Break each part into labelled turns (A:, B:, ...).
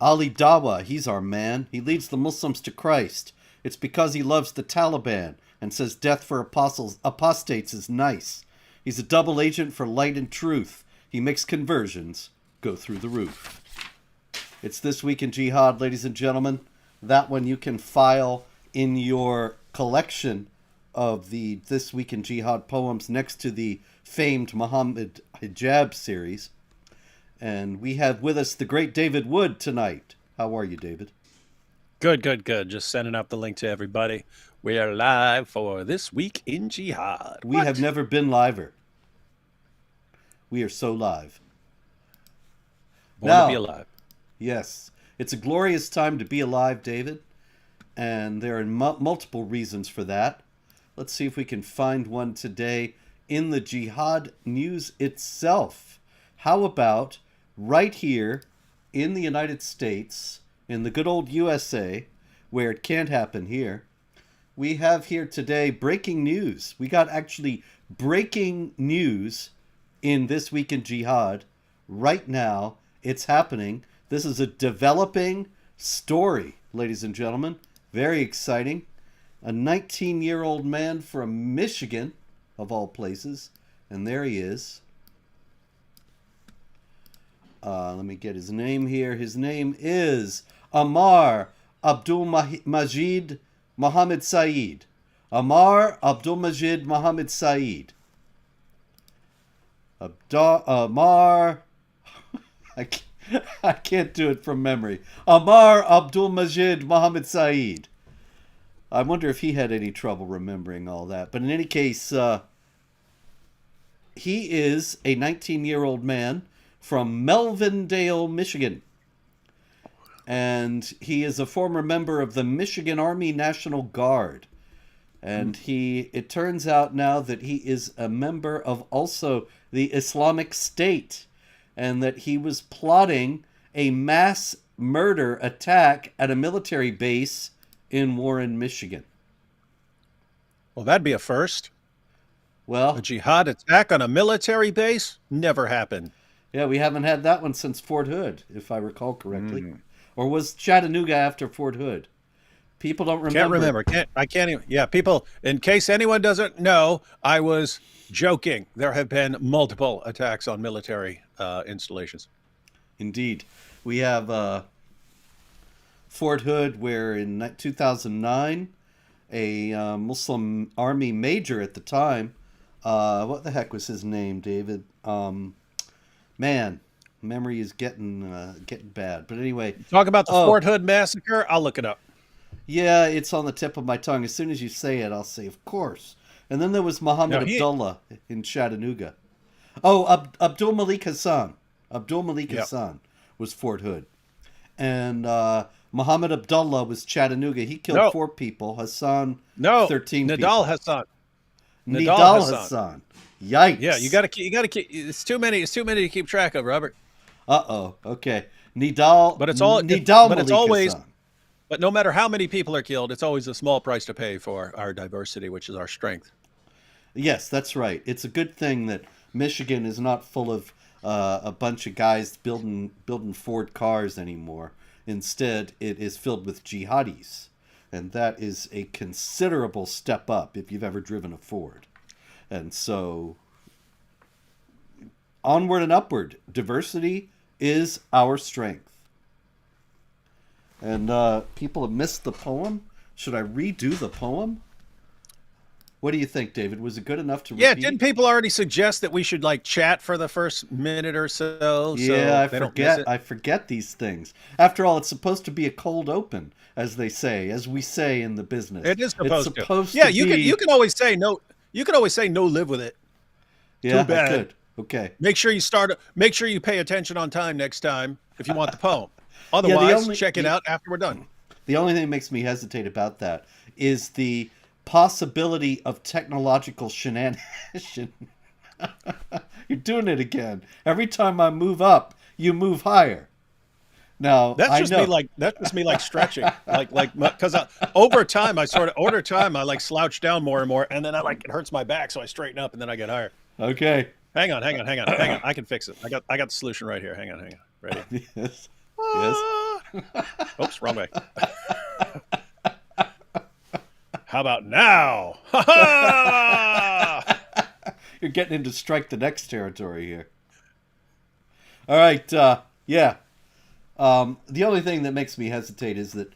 A: Ali Dawa, he's our man. He leads the Muslims to Christ. It's because he loves the Taliban and says death for apostates is nice. He's a double agent for light and truth. He makes conversions go through the roof. It's This Week in Jihad, ladies and gentlemen. That one you can file in your collection of the This Week in Jihad poems next to the famed Muhammad Hijab series. And we have with us the great David Wood tonight. How are you, David?
B: Good. Just sending up the link to everybody. We are live for This Week in Jihad.
A: We have never been liver. We are so live.
B: Born to be alive.
A: Yes. It's a glorious time to be alive, David. And there are multiple reasons for that. Let's see if we can find one today in the Jihad news itself. How about right here in the United States, in the good old USA, where it can't happen here, we have here today breaking news. We got actually breaking news in This Week in Jihad. Right now, it's happening. This is a developing story, ladies and gentlemen. Very exciting. A 19-year-old man from Michigan, of all places, and there he is. Let me get his name here. His name is Ammar Abdul-Majid Mohammed Saeed. Ammar Abdul-Majid Mohammed Saeed. Ammar... I can't do it from memory. Ammar Abdul-Majid Mohammed Saeed. I wonder if he had any trouble remembering all that. But in any case, he is a 19-year-old man from Melvindale, Michigan. And he is a former member of the Michigan Army National Guard. And it turns out now that he is a member of also the Islamic State. And that he was plotting a mass murder attack at a military base in Warren, Michigan.
B: Well, that'd be a first.
A: Well,
B: a jihad attack on a military base? Never happened.
A: Yeah, we haven't had that one since Fort Hood, if I recall correctly. Or was Chattanooga after Fort Hood? People don't remember.
B: Can't remember. I can't even. Yeah, people, in case anyone doesn't know, I was joking. There have been multiple attacks on military installations.
A: Indeed. We have Fort Hood, where in 2009, a Muslim army major at the time, what the heck was his name, David? Man, memory is getting bad. But anyway.
B: Talk about the Fort Hood massacre? I'll look it up.
A: Yeah, it's on the tip of my tongue. As soon as you say it, I'll say, of course. And then there was Muhammad Abdullah in Chattanooga. Oh, Abdul Malik Hassan. Abdul Malik Hassan was Fort Hood. And Muhammad Abdullah was Chattanooga. He killed 4 people. Hassan, 13 people.
B: Nidal Hassan.
A: Nidal Hassan. Yikes.
B: Yeah, you gotta keep. It's too many to keep track of, Robert.
A: Okay. Nidal.
B: But it's always.
A: Hassan.
B: But no matter how many people are killed, it's always a small price to pay for our diversity, which is our strength.
A: Yes, that's right. It's a good thing that Michigan is not full of a bunch of guys building Ford cars anymore. Instead, it is filled with jihadis. And that is a considerable step up if you've ever driven a Ford. And so, onward and upward. Diversity is our strength. And people have missed the poem. Should I redo the poem? What do you think, David? Was it good enough to repeat?
B: Yeah, didn't people already suggest that we should chat for the first minute or so?
A: Yeah, I forget these things. After all, it's supposed to be a cold open, as they say, as we say in the business.
B: It is supposed
A: to.
B: Yeah, you can always say no. You can always say no. Live with it.
A: Yeah,
B: too bad.
A: I could. Okay.
B: Make sure you pay attention on time next time if you want the poem. Otherwise, check it out after we're done.
A: The only thing that makes me hesitate about that is the possibility of technological shenanigans. You're doing it again. Every time I move up, you move higher. Now
B: that's just me like stretching, because over time I slouch down more and more, and then it hurts my back, so I straighten up, and then I get higher.
A: Okay.
B: Hang on. I can fix it. I got the solution right here. Hang on. Ready?
A: Yes. Yes.
B: Oops, wrong way. How about now? Ha ha!
A: You're getting into strike the next territory here. All right. Yeah. The only thing that makes me hesitate is that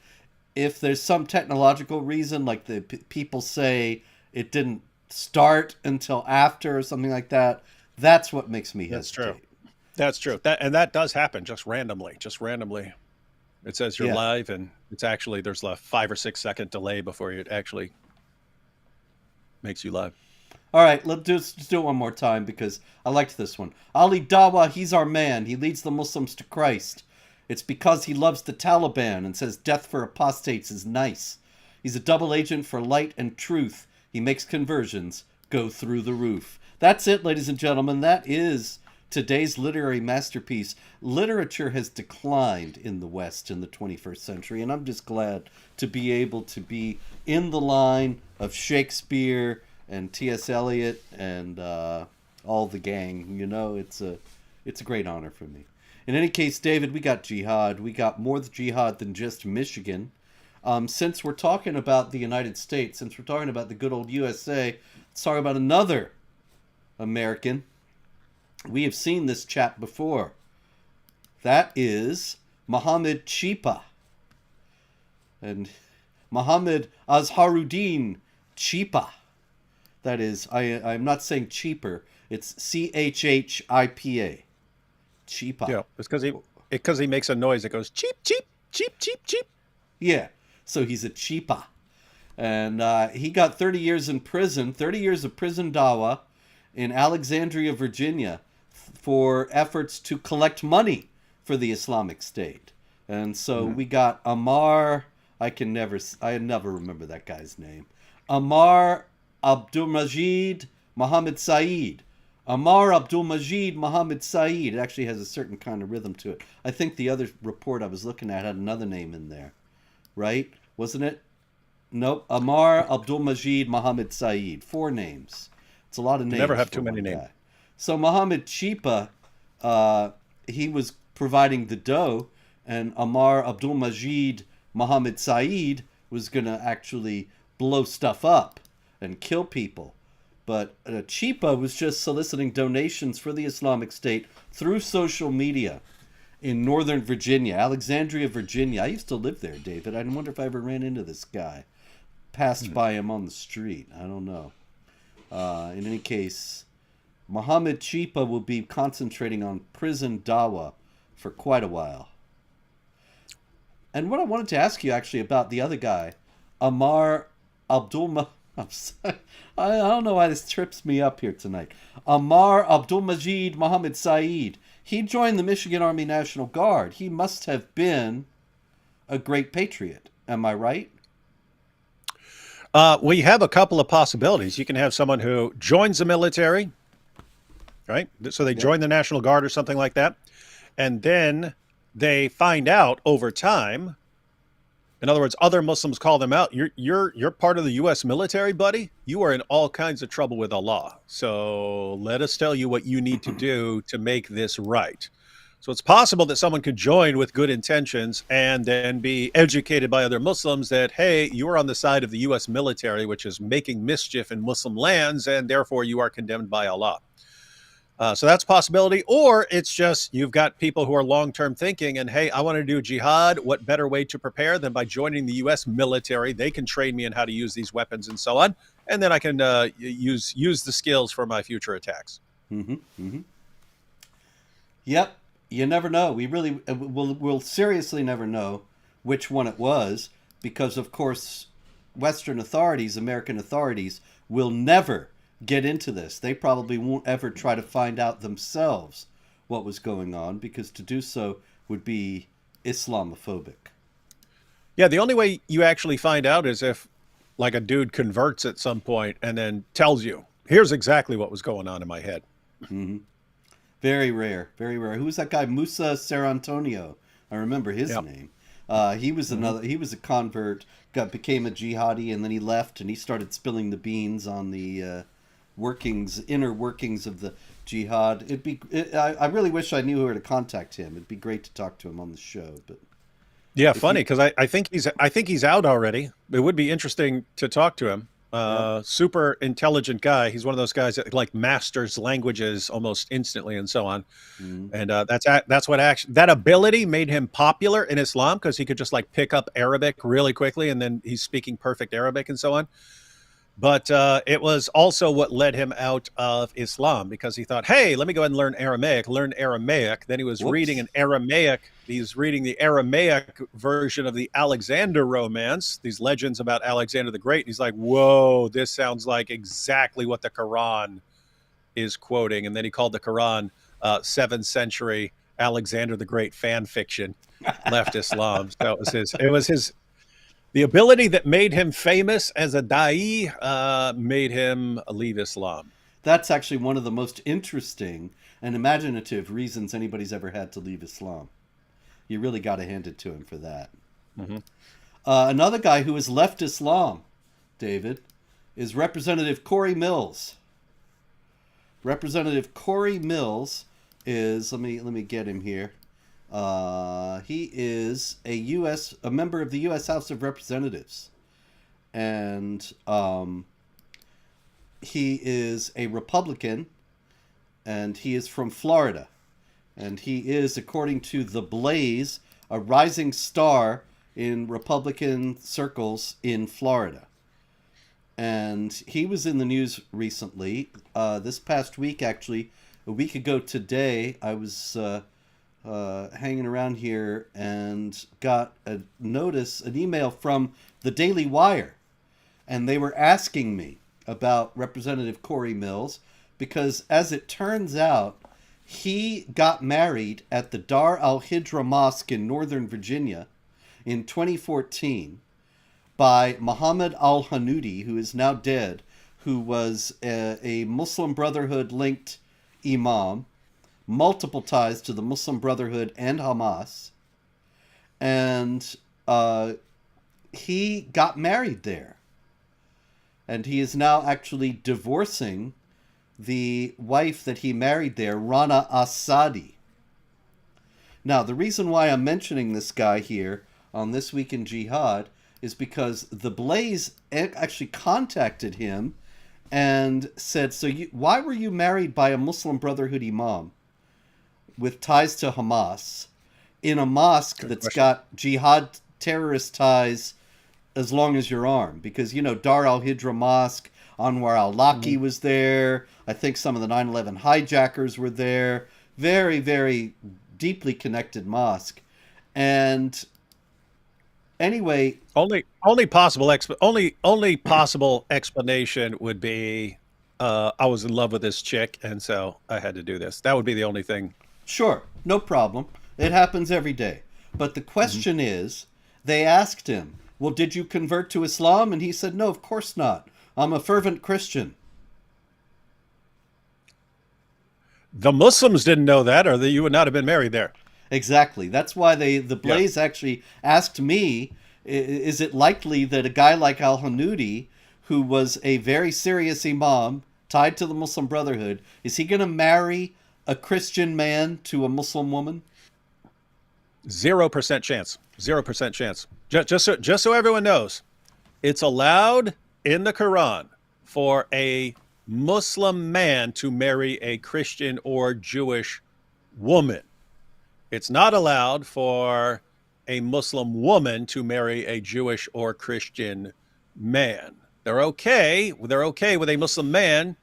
A: if there's some technological reason, like the people say it didn't start until after or something like that, that's what makes me
B: That's
A: hesitate.
B: true. That's true. That does happen just randomly. Just randomly. It says you're
A: Yeah.
B: live, and it's actually there's a 5 or 6 second delay before it actually makes you live.
A: All right, let's do it one more time because I liked this one. Ali Dawa, he's our man. He leads the Muslims to Christ. It's because he loves the Taliban and says death for apostates is nice. He's a double agent for light and truth. He makes conversions go through the roof. That's it, ladies and gentlemen. That is today's literary masterpiece. Literature has declined in the West in the 21st century, and I'm just glad to be able to be in the line of Shakespeare and T.S. Eliot and all the gang. You know, it's a great honor for me. In any case, David, we got Jihad. We got more Jihad than just Michigan. Since we're talking about the United States, since we're talking about the good old USA, let's talk about another American. We have seen this chap before. That is Muhammad Chipa. And Muhammad Azharuddin Chipa. That is, I'm not saying cheaper. It's Chhipa. Chipa.
B: Yeah, it's because he makes a noise that goes cheap, cheap, cheap, cheap, cheap.
A: Yeah, so he's a Chipa. And he got 30 years in prison, 30 years of prison dawa in Alexandria, Virginia, for efforts to collect money for the Islamic State. And so we got Ammar, I never remember that guy's name. Ammar Abdulmajid Muhammad Saeed. Ammar Abdulmajid Muhammad Saeed. It actually has a certain kind of rhythm to it. I think the other report I was looking at had another name in there. Right? Wasn't it? Nope. Ammar Abdulmajid Muhammad Saeed. 4 names. It's a lot of names.
B: Never have
A: for
B: too many
A: one
B: names.
A: guy. So Muhammad Chipa, he was providing the dough, and Ammar Abdulmajid Muhammad Saeed was going to actually blow stuff up and kill people. But Chipa was just soliciting donations for the Islamic State through social media in Northern Virginia, Alexandria, Virginia. I used to live there, David. I wonder if I ever ran into this guy. Passed by him on the street. I don't know. In any case, Muhammad Chipa will be concentrating on prison dawa for quite a while. And what I wanted to ask you actually about the other guy, Ammar Abdulmajid. I don't know why this trips me up here tonight. Ammar Abdulmajid Muhammad Saeed. He joined the Michigan Army National Guard. He must have been a great patriot. Am I right?
B: We have a couple of possibilities. You can have someone who joins the military, right? So they join the National Guard or something like that. And then they find out over time. In other words, other Muslims call them out. You're part of the U.S. military, buddy. You are in all kinds of trouble with Allah. So let us tell you what you need to do to make this right. So it's possible that someone could join with good intentions and then be educated by other Muslims that, hey, you are on the side of the U.S. military, which is making mischief in Muslim lands, and therefore you are condemned by Allah. So that's a possibility. Or it's just you've got people who are long-term thinking and, hey, I want to do jihad. What better way to prepare than by joining the U.S. military? They can train me in how to use these weapons and so on. And then I can use the skills for my future attacks.
A: Yep. You never know. We really we'll seriously never know which one it was because, of course, Western authorities, American authorities, will never get into this. They probably won't ever try to find out themselves what was going on because to do so would be Islamophobic.
B: Yeah, the only way you actually find out is if, like, a dude converts at some point and then tells you, here's exactly what was going on in my head.
A: Mm-hmm. Very rare, very rare. Who was that guy? Musa Sarantonio. I remember his name. He was another. He was a convert. Became a jihadi, and then he left, and he started spilling the beans on the inner workings of the jihad. I really wish I knew where to contact him. It'd be great to talk to him on the show, but
B: Yeah,
A: If
B: funny
A: you,
B: because I think he's out already. It would be interesting to talk to him.
A: yeah.
B: Super intelligent guy. He's one of those guys that like masters languages almost instantly and so on.
A: Mm.
B: And that's what actually that ability made him popular in Islam because he could just like pick up Arabic really quickly and then he's speaking perfect Arabic and so on. But it was also what led him out of Islam because he thought, hey, let me go ahead and learn Aramaic. Learn Aramaic. Then he was reading
A: Whoops.
B: an Aramaic. He's reading the Aramaic version of the Alexander romance, these legends about Alexander the Great. And he's like, whoa, this sounds like exactly what the Quran is quoting. And then he called the Quran 7th century Alexander the Great fan fiction, left Islam. So it was his the ability that made him famous as a da'i made him leave Islam.
A: That's actually one of the most interesting and imaginative reasons anybody's ever had to leave Islam. You really got to hand it to him for that.
B: Mm-hmm.
A: Another guy who has left Islam, David, is Representative Corey Mills. Representative Corey Mills is let me get him here. He is a member of the U.S. House of Representatives, and he is a Republican, and he is from Florida, and he is, according to The Blaze, a rising star in Republican circles in Florida. And he was in the news recently. This past week, actually, a week ago today, I was hanging around here and got an email from the Daily Wire. And they were asking me about Representative Corey Mills because, as it turns out, he got married at the Dar al-Hijra Mosque in Northern Virginia in 2014 by Muhammad al-Hanoudi, who is now dead, who was a Muslim Brotherhood linked imam, multiple ties to the Muslim Brotherhood and Hamas. And he got married there. And he is now actually divorcing the wife that he married there, Rana Asadi. Now, the reason why I'm mentioning this guy here on This Week in Jihad is because The Blaze actually contacted him and said, why were you married by a Muslim Brotherhood imam with ties to Hamas in a mosque that's got jihad terrorist ties as long as your arm? Because, Dar al-Hijra Mosque, Anwar al-Laki was there. I think some of the 9/11 hijackers were there. Very, very deeply connected mosque. And anyway,
B: only possible explanation would be I was in love with this chick and so I had to do this. That would be the only thing.
A: Sure, no problem. It happens every day. But the question is, they asked him, well, did you convert to Islam? And he said, no, of course not. I'm a fervent Christian.
B: The Muslims didn't know that, or you would not have been married there.
A: Exactly. That's why the Blaze actually asked me, is it likely that a guy like al-Hanoudi, who was a very serious imam tied to the Muslim Brotherhood, is he going to marry a Christian man to a Muslim woman?
B: 0% chance. 0% chance. Just so everyone knows, it's allowed in the Quran for a Muslim man to marry a Christian or Jewish woman. It's not allowed for a Muslim woman to marry a Jewish or Christian man. They're okay with a Muslim man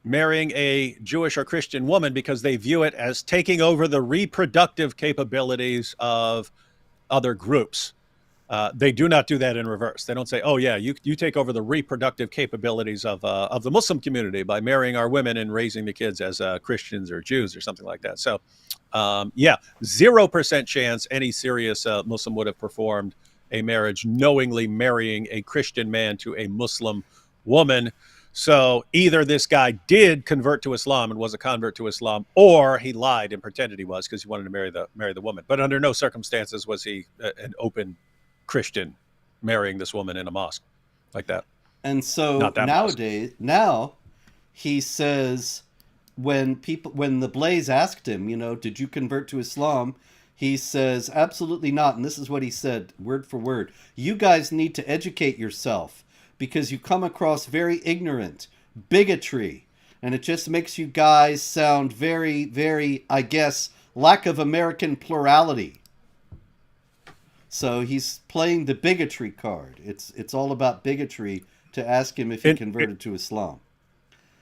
B: marrying a Jewish or Christian woman because they view it as taking over the reproductive capabilities of other groups. They do not do that in reverse. They don't say, oh, yeah, you take over the reproductive capabilities of the Muslim community by marrying our women and raising the kids as Christians or Jews or something like that. So, 0% chance any serious Muslim would have performed a marriage knowingly marrying a Christian man to a Muslim woman. So either this guy did convert to Islam and was a convert to Islam, or he lied and pretended he was because he wanted to marry the woman. But under no circumstances was he an open Christian marrying this woman in a mosque like that.
A: And so now he says, when the Blaze asked him, did you convert to Islam? He says, absolutely not. And this is what he said, word for word. You guys need to educate yourself because you come across very ignorant, bigotry, and it just makes you guys sound very, very, I guess, lack of American plurality. So he's playing the bigotry card. It's all about bigotry to ask him if he converted to Islam.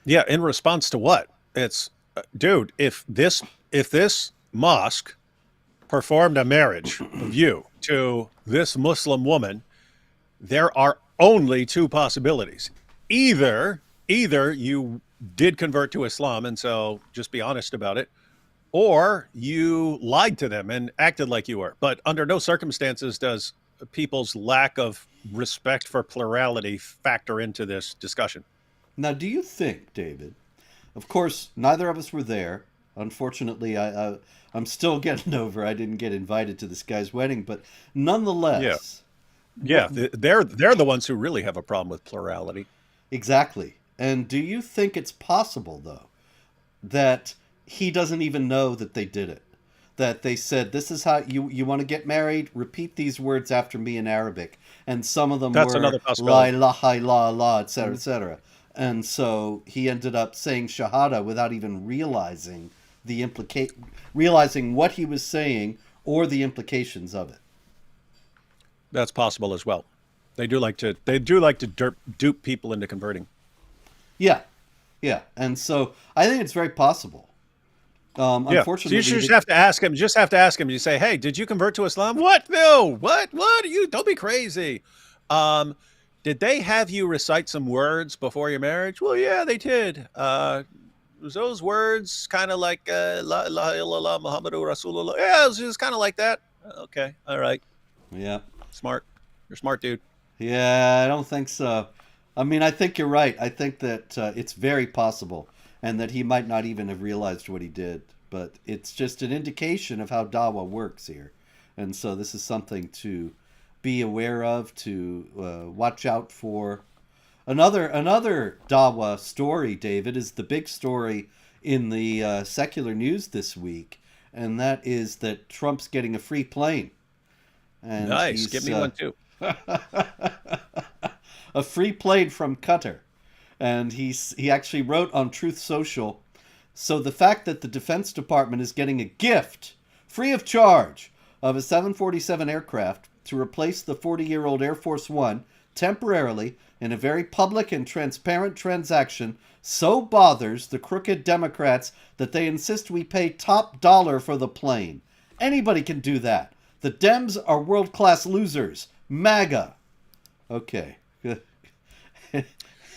B: Yeah, in response to what? It's dude, if this mosque performed a marriage of you to this Muslim woman, there are only two possibilities. Either you did convert to Islam, and so just be honest about it, or you lied to them and acted like you were. But under no circumstances does people's lack of respect for plurality factor into this discussion.
A: Now, do you think, David? Of course, neither of us were there. Unfortunately, I'm still getting over I didn't get invited to this guy's wedding, but nonetheless,
B: Yeah, they're the ones who really have a problem with plurality.
A: exactly. And do you think it's possible, though, that he doesn't even know that they did it? That they said, this is how you want to get married? Repeat these words after me in Arabic. And some of them
B: That's
A: were
B: another
A: la
B: possibility.
A: ilaha illallah, etc., etc. And so he ended up saying shahada without even realizing realizing what he was saying or the implications of it.
B: That's possible as well. They do like to dupe people into converting.
A: Yeah, yeah. And so I think it's very possible.
B: Yeah. So
A: Unfortunately,
B: you should just have to ask him. Just have to ask him. You say, "Hey, did you convert to Islam?" What? No. What? What? You don't be crazy. Um, did they have you recite some words before your marriage? Well, yeah, they did. Was those words kind of like La ilaha illallah Muhammadu Rasulullah? Yeah, it was just kind of like that. Okay. All right.
A: yeah.
B: Smart. You're a smart, dude.
A: Yeah, I don't think so. I mean, I think you're right. I think that it's very possible, and that he might not even have realized what he did. But it's just an indication of how Dawa works here, and so this is something to be aware of, to watch out for. Another Dawa story, David, is the big story in the secular news this week, and that is that Trump's getting a free plane. And
B: Nice. Give me one too.
A: a free plane from Qatar. And he actually wrote on Truth Social, so the fact that the Defense Department is getting a gift, free of charge, of a 747 aircraft to replace the 40-year-old Air Force One temporarily in a very public and transparent transaction so bothers the crooked Democrats that they insist we pay top dollar for the plane. Anybody can do that. The Dems are world-class losers. MAGA. Okay.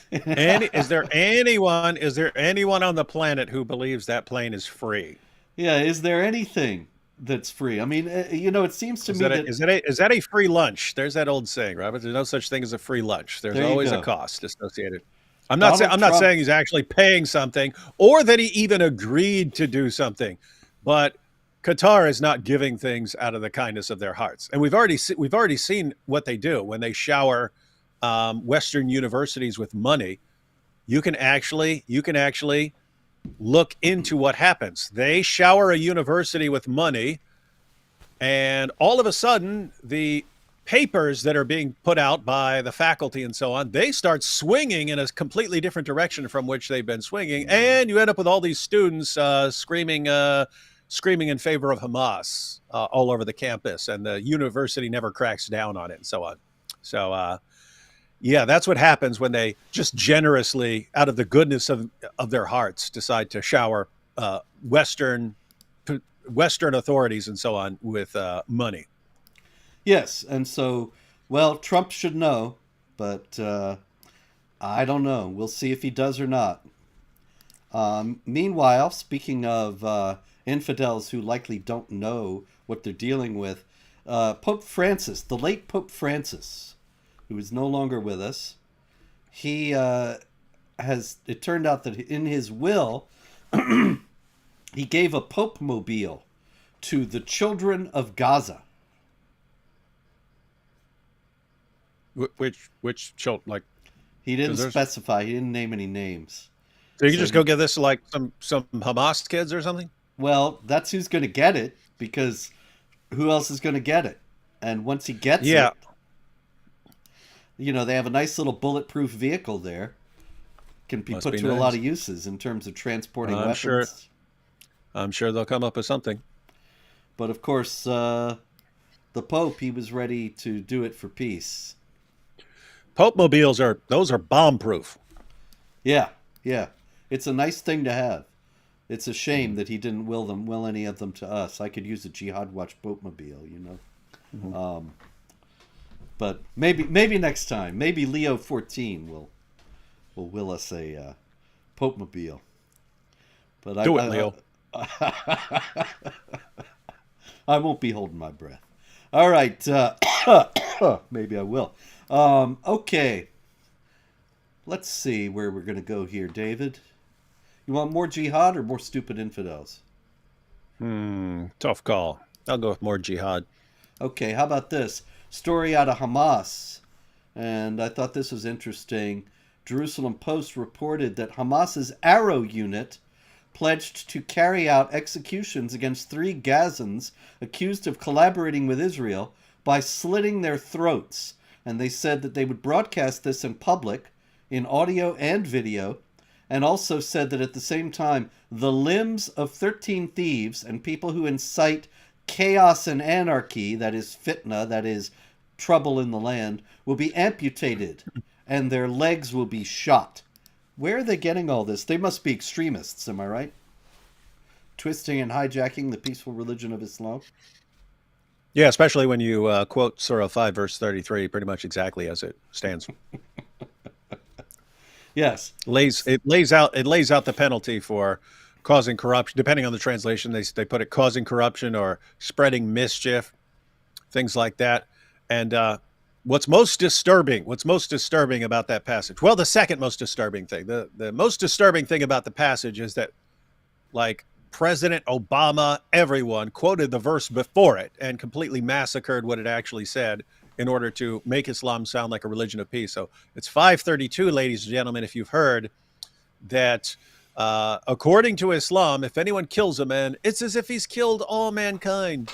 B: Is there anyone on the planet who believes that plane is free?
A: Yeah, is there anything that's free? I mean, it seems to
B: Is
A: me
B: that is that a free lunch? There's that old saying, Robert. There's no such thing as a free lunch. There's
A: there you
B: always
A: go.
B: a cost associated. I'm not
A: Trump,
B: saying he's actually paying something or that he even agreed to do something, but Qatar is not giving things out of the kindness of their hearts, and we've already seen what they do when they shower Western universities with money. You can actually look into what happens. They shower a university with money, and all of a sudden, the papers that are being put out by the faculty and so on, they start swinging in a completely different direction from which they've been swinging, and you end up with all these students screaming in favor of Hamas all over the campus, and the university never cracks down on it and so on. So, yeah, that's what happens when they just generously, out of the goodness of their hearts, decide to shower Western authorities and so on with money.
A: Yes, and so, well, Trump should know, but I don't know. We'll see if he does or not. Meanwhile, speaking of infidels who likely don't know what they're dealing with, Pope Francis, the late Pope Francis, who is no longer with us, he it turned out that in his will, he gave a Pope mobile to the children of Gaza.
B: Which children? Like,
A: He didn't specify. He didn't name any names.
B: So you just go get this like some Hamas kids or something?
A: Well, that's who's going to get it, because who else is going to get it? And once he gets
B: Yeah,
A: it, they have a nice little bulletproof vehicle there. Can be
B: must
A: put
B: be
A: to a lot
B: nice.
A: of uses in terms of transporting
B: I'm sure.
A: weapons.
B: I'm sure they'll come up with something.
A: But of course, the Pope, he was ready to do it for peace.
B: Pope mobiles are bomb proof.
A: Yeah, yeah. It's a nice thing to have. It's a shame that he didn't will any of them to us. I could use a Jihad Watch Boatmobile. But maybe next time. Maybe Leo 14 will will us a Popemobile. But
B: Do it, Leo.
A: I won't be holding my breath. All right. Maybe I will. Okay. Let's see where we're going to go here, David. You want more jihad or more stupid infidels?
B: Tough call. I'll go with more jihad.
A: Okay, how about this? Story out of Hamas. And I thought this was interesting. Jerusalem Post reported that Hamas's Arrow unit pledged to carry out executions against 3 Gazans accused of collaborating with Israel by slitting their throats. And they said that they would broadcast this in public, in audio and video, and also said that at the same time, the limbs of 13 thieves and people who incite chaos and anarchy, that is fitna, that is trouble in the land, will be amputated and their legs will be shot. Where are they getting all this? They must be extremists, am I right? Twisting and hijacking the peaceful religion of Islam.
B: Yeah, especially when you quote Surah 5, verse 33, pretty much exactly as it stands.
A: Yes.
B: It lays out the penalty for causing corruption. Depending on the translation, they put it causing corruption or spreading mischief, things like that. And what's most disturbing about that passage? Well, the second most disturbing thing. The most disturbing thing about the passage is that, like, President Obama, everyone quoted the verse before it and completely massacred what it actually said in order to make Islam sound like a religion of peace. So it's 532, ladies and gentlemen, if you've heard that according to Islam, if anyone kills a man, it's as if he's killed all mankind.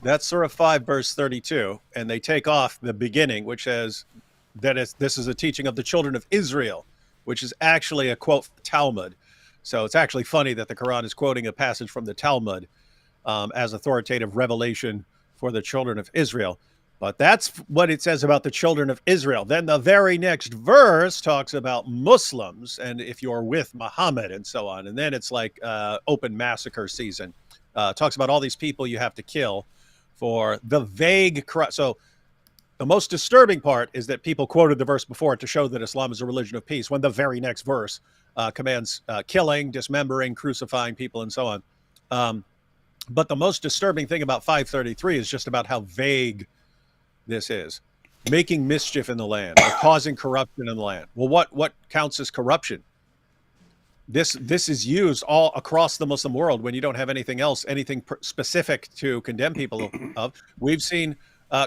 B: That's Surah 5, verse 32. And they take off the beginning, which says that this is a teaching of the children of Israel, which is actually a quote from the Talmud. So it's actually funny that the Quran is quoting a passage from the Talmud as authoritative revelation for the children of Israel. But that's what it says about the children of Israel. Then the very next verse talks about Muslims and if you're with Muhammad and so on. And then it's like open massacre season. Talks about all these people you have to kill for the vague. So the most disturbing part is that people quoted the verse before to show that Islam is a religion of peace, when the very next verse commands killing, dismembering, crucifying people, and so on. But the most disturbing thing about 533 is just about how vague this is. Making mischief in the land or causing corruption in the land. Well, what counts as corruption? This is used all across the Muslim world when you don't have anything else, anything specific to condemn people of. We've seen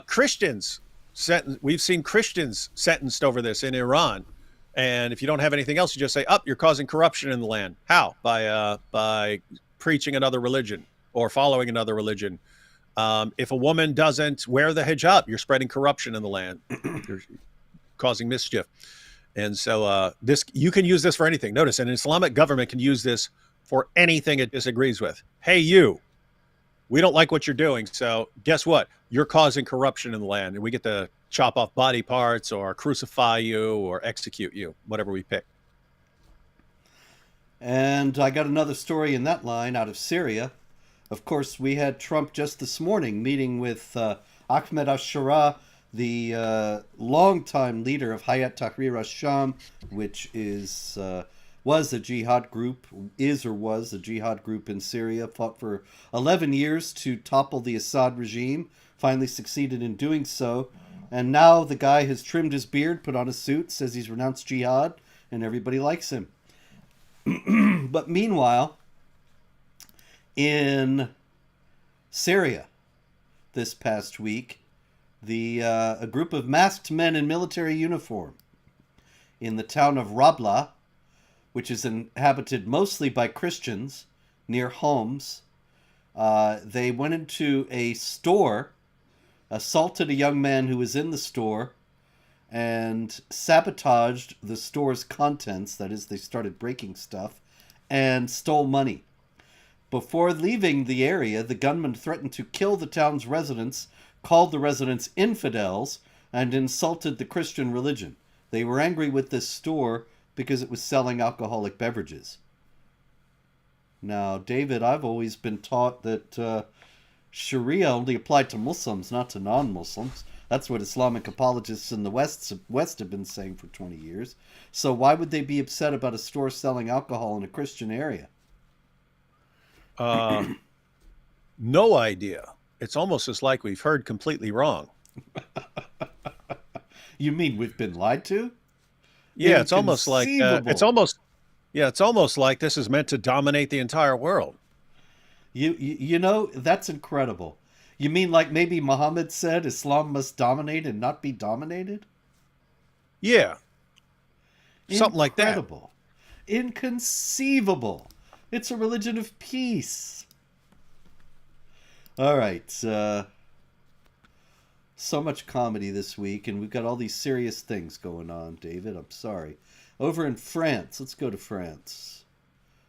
B: Christians sentenced over this in Iran. And if you don't have anything else, you just say, you're causing corruption in the land. How? By preaching another religion or following another religion. If a woman doesn't wear the hijab, you're spreading corruption in the land. You're causing mischief. And so you can use this for anything. Notice an Islamic government can use this for anything it disagrees with. Hey, we don't like what you're doing. So guess what? You're causing corruption in the land. And we get to chop off body parts or crucify you or execute you, whatever we pick.
A: And I got another story in that line out of Syria. Of course, we had Trump just this morning meeting with Ahmed al-Shara, the longtime leader of Hayat Tahrir al-Sham, which was a jihad group, was a jihad group in Syria, fought for 11 years to topple the Assad regime, finally succeeded in doing so. And now the guy has trimmed his beard, put on a suit, says he's renounced jihad, and everybody likes him. But meanwhile, in Syria this past week, a group of masked men in military uniform in the town of Rabla, which is inhabited mostly by Christians near Homs, They went into a store, assaulted a young man who was in the store, and sabotaged the store's contents. That is, they started breaking stuff and stole money. Before leaving the area, the gunman threatened to kill the town's residents, called the residents infidels, and insulted the Christian religion. They were angry with this store because it was selling alcoholic beverages. Now, David, I've always been taught that Sharia only applied to Muslims, not to non-Muslims. That's what Islamic apologists in the West have been saying for 20 years. So why would they be upset about a store selling alcohol in a Christian area?
B: No idea. It's almost as like we've heard completely wrong.
A: You mean we've been lied to?
B: Yeah, it's almost like
A: Inconceivable.
B: it's almost like this is meant to dominate the entire world.
A: You know, that's incredible. You mean like maybe Muhammad said Islam must dominate and not be dominated?
B: Yeah, something like that.
A: Incredible. Inconceivable. It's a religion of peace. All right. So much comedy this week, and we've got all these serious things going on, David. I'm sorry. Over in France. Let's go to France.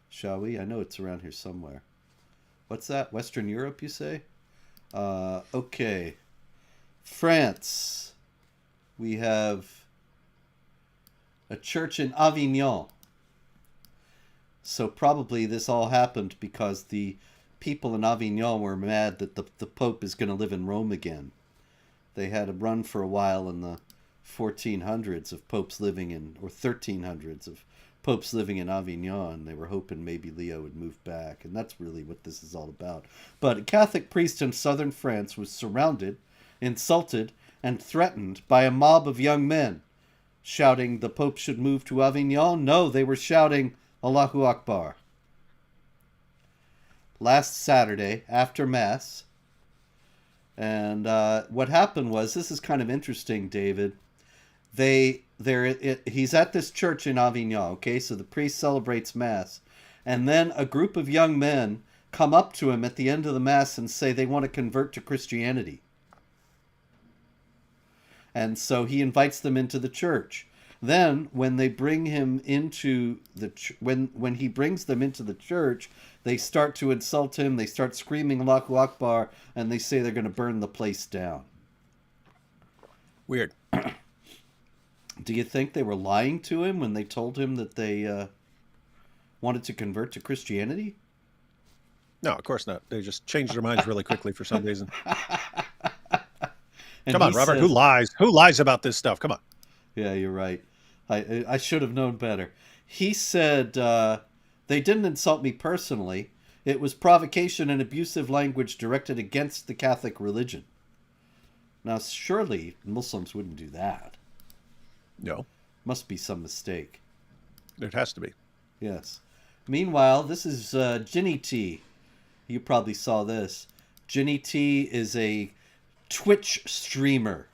A: Shall we? I know it's around here somewhere. What's that? Western Europe, you say? Okay. France. We have a church in Avignon. So probably this all happened because the people in Avignon were mad that the Pope is going to live in Rome again. They had a run for a while in the 1400s of popes living in, or 1300s of popes living in Avignon. They were hoping maybe Leo would move back, and that's really what this is all about. But a Catholic priest in southern France was surrounded, insulted, and threatened by a mob of young men, shouting the Pope should move to Avignon. No, they were shouting Allahu Akbar. Last Saturday, after Mass, and what happened was, this is kind of interesting, David. He's at this church in Avignon, okay? So the priest celebrates Mass. And then a group of young men come up to him at the end of the Mass and say they want to convert to Christianity. And so he invites them into the church. Then, when they bring him into when he brings them into the church, they start to insult him. They start screaming Allahu Akbar, and they say they're going to burn the place down.
B: Weird.
A: Do you think they were lying to him when they told him that they wanted to convert to Christianity?
B: No, of course not. They just changed their minds really quickly for some reason.
A: And
B: Come on,
A: he
B: Robert.
A: says,
B: Who lies? Who lies about this stuff? Come on.
A: yeah, you're right. I should have known better. He said, they didn't insult me personally. It was provocation and abusive language directed against the Catholic religion. Now, surely Muslims wouldn't do that.
B: No,
A: Must be some mistake.
B: it has to be.
A: Yes. Meanwhile, this is Ginny T. You probably saw this. Ginny T is a Twitch streamer.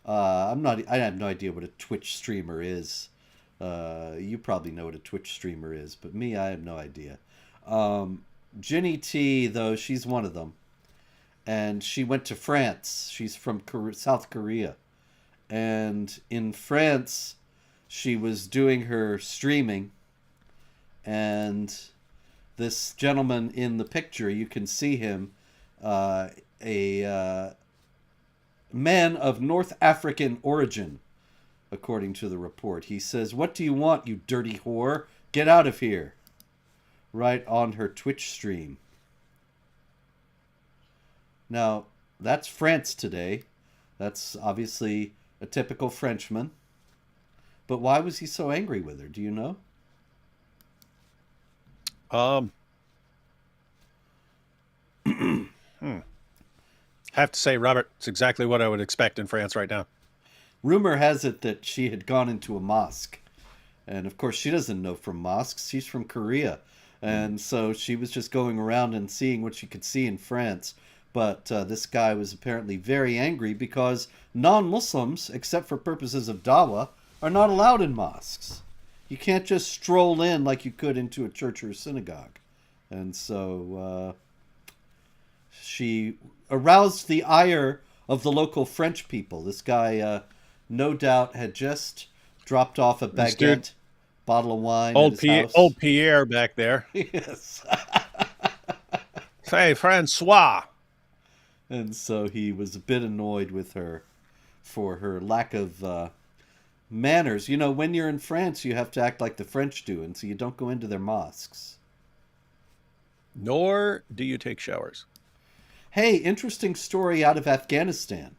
A: I have no idea what a Twitch streamer is. You probably know what a Twitch streamer is, but me, I have no idea. Ginny T, though, she's one of them. And she went to France. She's from South Korea. And in France, she was doing her streaming. And this gentleman in the picture, you can see him, a man of North African origin, according to the report. He says, "What do you want, you dirty whore? Get out of here." Right on her Twitch stream. Now, that's France today. That's obviously a typical Frenchman. But why was he so angry with her? Do you know?
B: Have to say, Robert, it's exactly what I would expect in France right now.
A: Rumor has it that she had gone into a mosque. And of course, she doesn't know from mosques. She's from Korea. And so she was just going around and seeing what she could see in France. But this guy was apparently very angry because non-Muslims, except for purposes of dawah, are not allowed in mosques. You can't just stroll in like you could into a church or a synagogue. And so She aroused the ire of the local French people. This guy, no doubt, had just dropped off a
B: This dude,
A: baguette, bottle of wine at his
B: Old
A: house.
B: Pierre back there.
A: Yes.
B: Hey, Francois.
A: And so he was a bit annoyed with her for her lack of manners. You know, when you're in France, you have to act like the French do, and so you don't go into their mosques.
B: Nor do you take showers.
A: Hey, interesting story out of Afghanistan.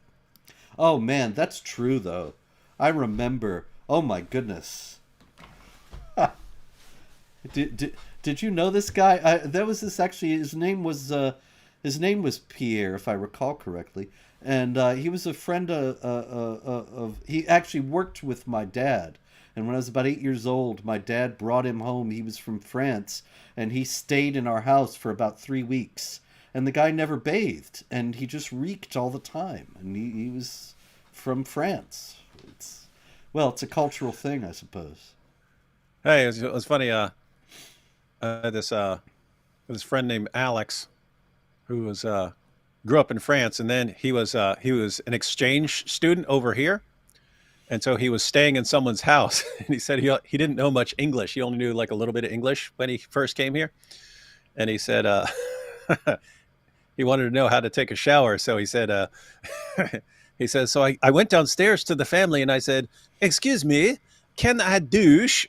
A: Oh man, that's true though. I remember. Oh my goodness. Did you know this guy? There was this actually. His name was Pierre, if I recall correctly, and he was a friend of. He actually worked with my dad, and when I was about 8 years old, my dad brought him home. He was from France, and he stayed in our house for about 3 weeks. And the guy never bathed, and he just reeked all the time. And he was from France. It's a cultural thing, I suppose.
B: Hey, it was funny. This friend named Alex, who was grew up in France, and then he was an exchange student over here, and so he was staying in someone's house. And he said he didn't know much English. He only knew like a little bit of English when he first came here, and he said he wanted to know how to take a shower. So he said he says, so I went downstairs to the family and I said, "Excuse me, can I douche?"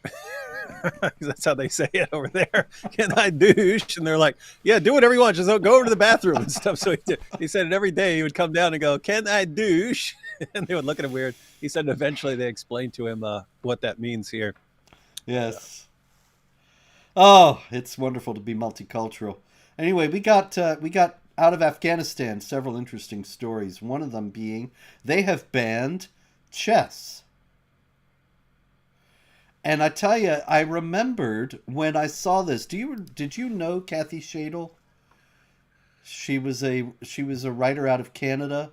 B: That's how they say it over there. "Can I douche?" And they're like, "Yeah, do whatever you want. Just don't go over to the bathroom and stuff." So he said it every day. He would come down and go, "Can I douche?" And they would look at him weird. He said eventually they explained to him what that means here.
A: Yes. Oh, it's wonderful to be multicultural. Anyway, we got out of Afghanistan several interesting stories. One of them being they have banned chess. And I tell you, I remembered when I saw this. Did you know Kathy Shadle? She was a writer out of Canada,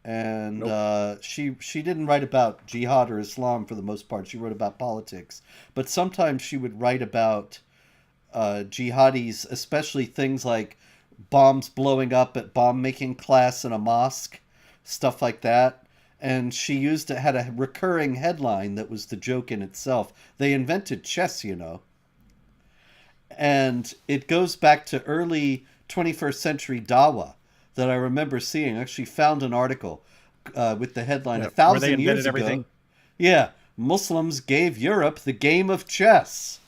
A: and
B: Nope.
A: she didn't write about jihad or Islam for the most part. She wrote about politics, but sometimes she would write about jihadis, especially things like bombs blowing up at bomb making class in a mosque, stuff like that. And she had a recurring headline that was the joke in itself. They invented chess, you know. And it goes back to early 21st century Dawa that I remember seeing. I actually found an article with the headline,
B: Yeah,
A: a
B: where they
A: thousand
B: invented
A: years
B: everything.
A: ago. Yeah, Muslims gave Europe the game of chess.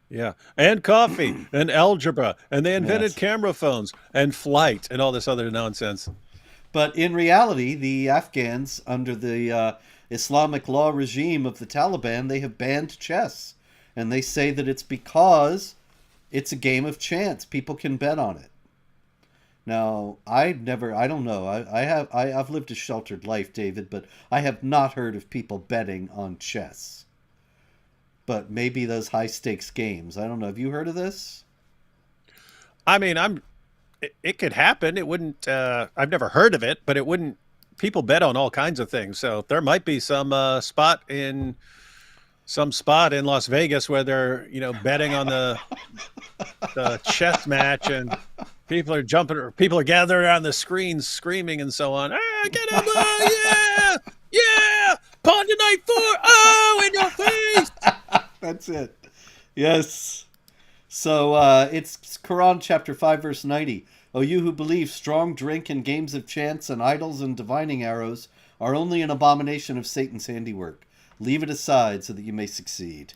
B: Yeah, and coffee and algebra, and they invented
A: Yes.
B: camera phones and flight and all this other nonsense.
A: But in reality, the Afghans, under the Islamic law regime of the Taliban, they have banned chess. And they say that it's because it's a game of chance. People can bet on it. Now, I don't know. I've lived a sheltered life, David, but I have not heard of people betting on chess. But maybe those high stakes games. I don't know. Have you heard of this?
B: I mean, it could happen. It wouldn't. I've never heard of it, but it wouldn't. People bet on all kinds of things, so there might be some spot in Las Vegas where they're betting on the chess match, and people are jumping, or people are gathered around the screens screaming and so on. Ah, get him! Oh, yeah, yeah! Pawn to knight four! Oh, in your face!
A: That's it. Yes. So it's Quran chapter 5 verse 90. O you who believe strong drink and games of chance and idols and divining arrows are only an abomination of Satan's handiwork. Leave it aside so that you may succeed.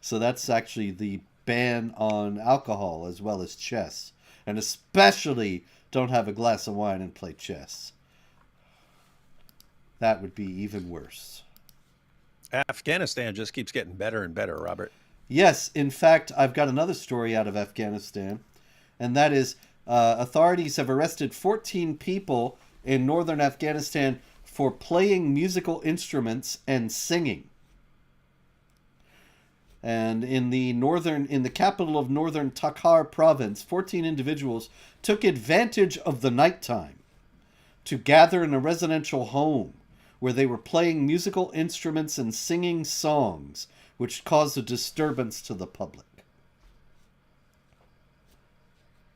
A: So that's actually the ban on alcohol as well as chess. And especially don't have a glass of wine and play chess. That would be even worse.
B: Afghanistan just keeps getting better and better, Robert.
A: Yes, in fact, I've got another story out of Afghanistan, and that is authorities have arrested 14 people in northern Afghanistan for playing musical instruments and singing. And in the capital of northern Takhar province, 14 individuals took advantage of the nighttime to gather in a residential home where they were playing musical instruments and singing songs, which caused a disturbance to the public.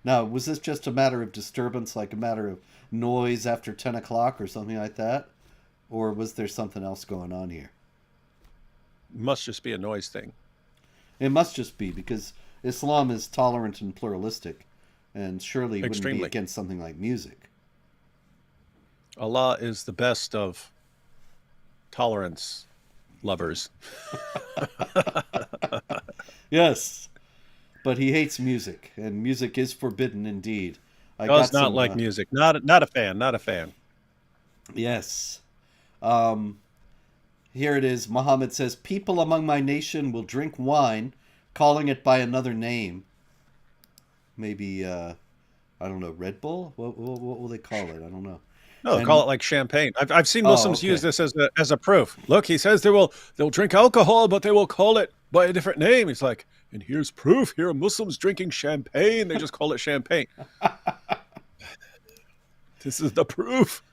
A: Now, was this just a matter of disturbance, like a matter of noise after 10 o'clock or something like that? Or was there something else going on here?
B: Must just be a noise thing.
A: It must just be because Islam is tolerant and pluralistic, and surely it wouldn't be
B: Extremely.
A: against something like music.
B: Allah is the best of tolerance lovers.
A: Yes, but he hates music, and music is forbidden indeed. I
B: Does
A: got
B: not
A: some.
B: like music. Not a fan. Not a fan.
A: Yes. Um, Here it is. Muhammad says, "People among my nation will drink wine, calling it by another name. Maybe, I don't know, Red Bull? What will they call it? I don't know."
B: No, call
A: And,
B: it like champagne. I've seen
A: oh,
B: Muslims use
A: okay.
B: this as a proof. Look, he says they'll drink alcohol, but they will call it by a different name. He's like, and here's proof. Here are Muslims drinking champagne. They just call it champagne. This is the proof.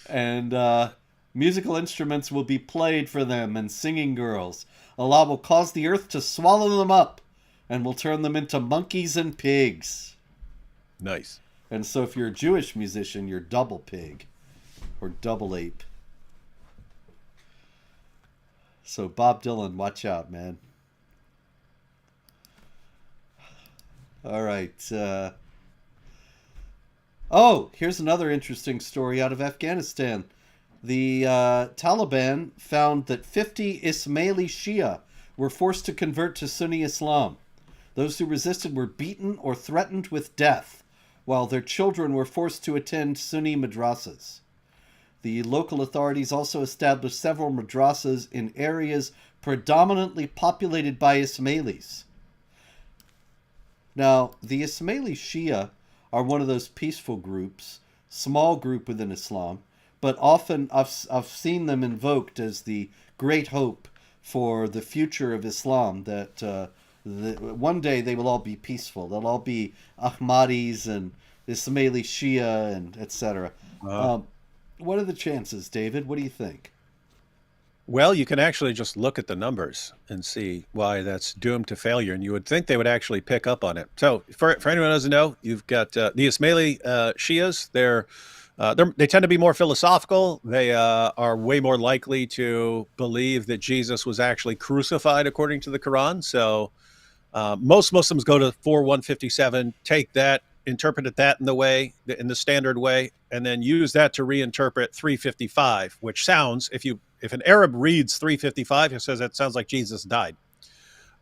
A: And musical instruments will be played for them, and singing girls. Allah will cause the earth to swallow them up, and will turn them into monkeys and pigs.
B: Nice.
A: And so if you're a Jewish musician, you're double pig or double ape. So Bob Dylan, watch out, man. All right. Oh, here's another interesting story out of Afghanistan. The Taliban found that 50 Ismaili Shia were forced to convert to Sunni Islam. Those who resisted were beaten or threatened with death, while their children were forced to attend Sunni madrasas. The local authorities also established several madrasas in areas predominantly populated by Ismailis. Now, the Ismaili Shia are one of those peaceful groups, small group within Islam, but often I've seen them invoked as the great hope for the future of Islam, that one day they will all be peaceful. They'll all be Ahmadis and Ismaili Shia and etc.
B: Uh,
A: What are the chances, David? What do you think?
B: well, you can actually just look at the numbers and see why that's doomed to failure, and you would think they would actually pick up on it. So, for anyone who doesn't know, you've got the Ismaili Shias. They tend to be more philosophical. They are way more likely to believe that Jesus was actually crucified according to the Quran. So most Muslims go to 4157, take that, interpret it that in the standard way, and then use that to reinterpret 355, which sounds, if an Arab reads 355, it says that sounds like Jesus died.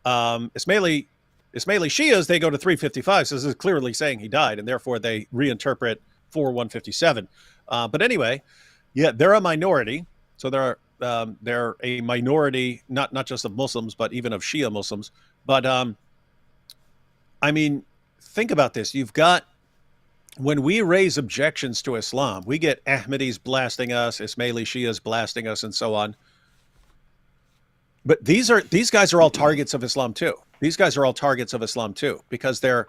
B: Ismaili Shias, they go to 355, so this is clearly saying he died, and therefore they reinterpret 4157. But anyway, yeah, they're a minority. So they're a minority, not just of Muslims, but even of Shia Muslims. But I mean, think about this. You've got, when we raise objections to Islam, we get Ahmadis blasting us, Ismaili Shias blasting us, and so on. But these guys are all targets of Islam too. These guys are all targets of Islam too, because they're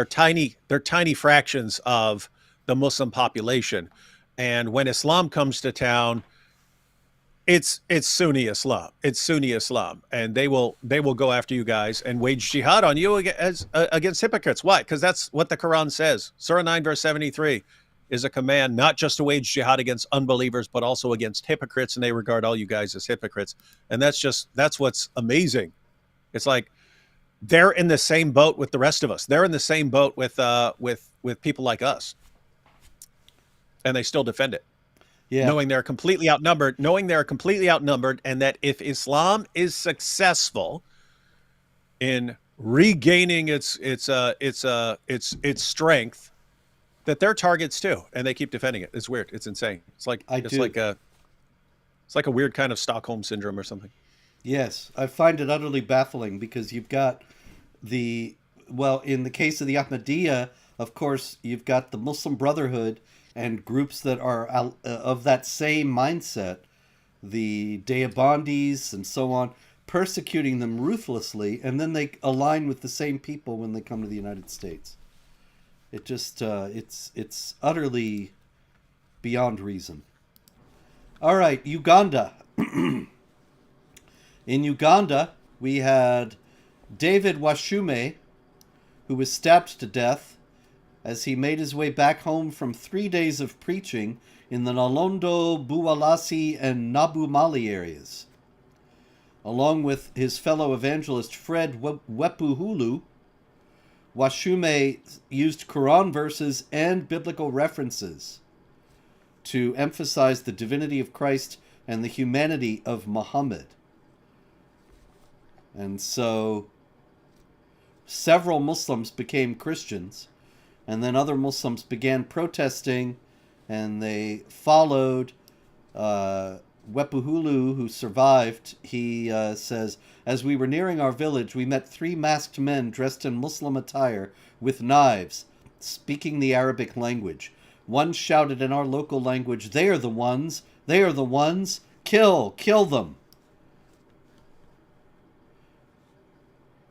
B: tiny fractions of the Muslim population. And when Islam comes to town, it's Sunni Islam. It's Sunni Islam, and they will go after you guys and wage jihad on you against hypocrites. Why? Because that's what the Quran says. Surah 9 verse 73 is a command not just to wage jihad against unbelievers, but also against hypocrites, and they regard all you guys as hypocrites. And that's what's amazing. It's like they're in the same boat with the rest of us. They're in the same boat with people like us, and they still defend it.
A: Yeah.
B: Knowing they're completely outnumbered, and that if Islam is successful in regaining its strength, that they're targets too, and they keep defending it. It's weird. It's insane. It's like a weird kind of Stockholm syndrome or something.
A: Yes, I find it utterly baffling because you've got in the case of the Ahmadiyya, of course, you've got the Muslim Brotherhood and groups that are of that same mindset, the Deobandis and so on, persecuting them ruthlessly, and then they align with the same people when they come to the United States. It just it's utterly beyond reason. All right, Uganda. In Uganda, we had David Washume, who was stabbed to death as he made his way back home from 3 days of preaching in the Nalondo, Buwalasi, and Nabu Mali areas. Along with his fellow evangelist Fred Wepuhulu, Washume used Quran verses and biblical references to emphasize the divinity of Christ and the humanity of Muhammad. And so several Muslims became Christians, and then other Muslims began protesting, and they followed Wepuhulu, who survived. He says, as we were nearing our village, we met 3 masked men dressed in Muslim attire with knives, speaking the Arabic language. One shouted in our local language, "They are the ones! They are the ones! Kill! Kill them!"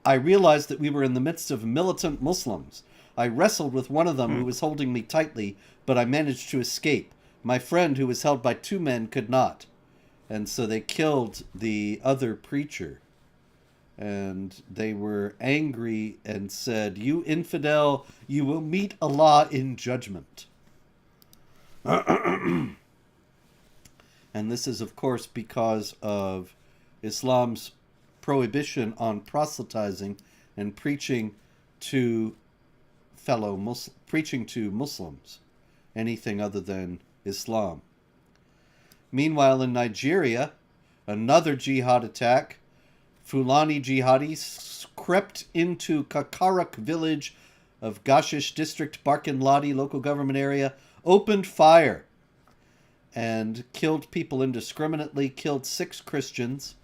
A: I realized that we were in the midst of militant Muslims. I wrestled with one of them who was holding me tightly, but I managed to escape. My friend, who was held by 2 men, could not. And so they killed the other preacher. And they were angry and said, "You infidel, you will meet Allah in judgment." And this is, of course, because of Islam's prohibition on proselytizing and preaching to Muslims, anything other than Islam. Meanwhile, in Nigeria, another jihad attack. Fulani jihadis crept into Kakaruk village of Gashish district, Barkin Ladi local government area, opened fire and killed people indiscriminately, killed 6 Christians.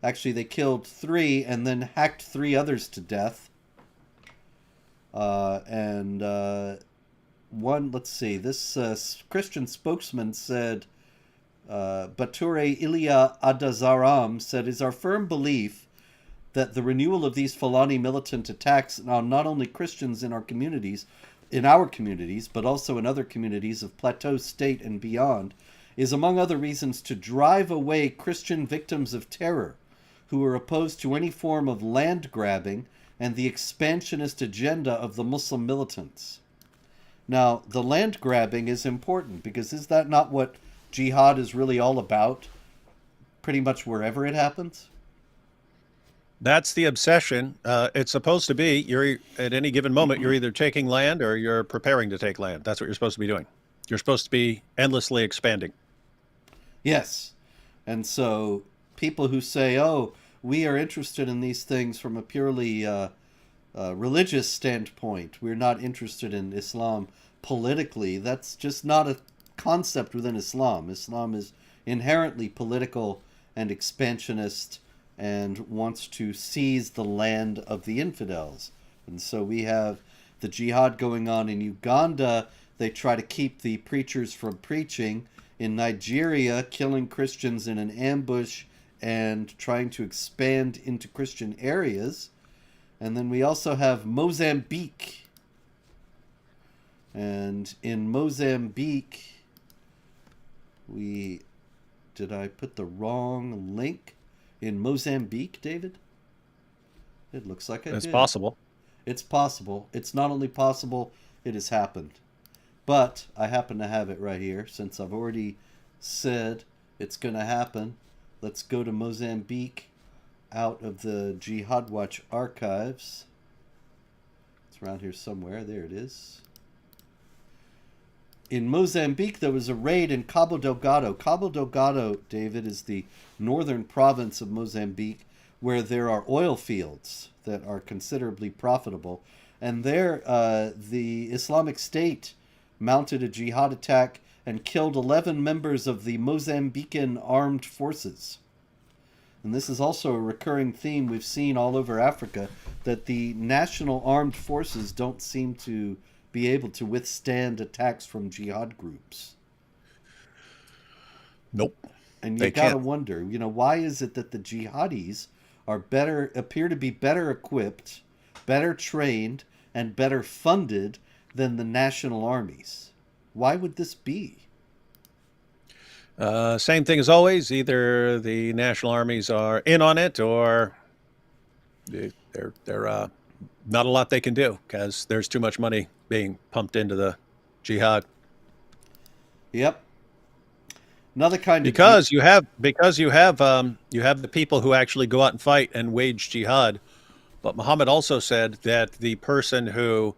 A: Actually, they killed 3 and then hacked 3 others to death. This Christian spokesman said, Bature Ilya Adazaram said, "It is our firm belief that the renewal of these Fulani militant attacks on not only Christians in our communities, but also in other communities of Plateau State and beyond, is among other reasons to drive away Christian victims of terror who are opposed to any form of land grabbing and the expansionist agenda of the Muslim militants." Now, the land grabbing is important because is that not what jihad is really all about? Pretty much wherever it happens?
B: That's the obsession. It's supposed to be, you're at any given moment, you're either taking land or you're preparing to take land. That's what you're supposed to be doing. You're supposed to be endlessly expanding.
A: Yes. And so people who say, oh, we are interested in these things from a purely religious standpoint, we're not interested in Islam politically, that's just not a concept within Islam. Islam is inherently political and expansionist and wants to seize the land of the infidels. And so we have the jihad going on in Uganda. They try to keep the preachers from preaching. In Nigeria, killing Christians in an ambush and trying to expand into Christian areas. And then we also have Mozambique. And in Mozambique, did I put the wrong link? In Mozambique, David? It looks like I did.
B: It's possible.
A: It's possible. It's not only possible, it has happened. But I happen to have it right here. Since I've already said it's going to happen, let's go to Mozambique out of the Jihad Watch archives. It's around here somewhere. There it is. In Mozambique, there was a raid in Cabo Delgado. Cabo Delgado, David, is the northern province of Mozambique where there are oil fields that are considerably profitable. And there, the Islamic State mounted a jihad attack and killed 11 members of the Mozambican armed forces. And this is also a recurring theme we've seen all over Africa, that the national armed forces don't seem to be able to withstand attacks from jihad groups.
B: Nope.
A: And you gotta wonder, why is it that the jihadis appear to be better equipped, better trained, and better funded than the national armies? Why would this be?
B: Same thing as always. Either the national armies are in on it, or they're not a lot they can do because there's too much money being pumped into the jihad.
A: Yep. Another kind of
B: You have the people who actually go out and fight and wage jihad. But Muhammad also said that the person who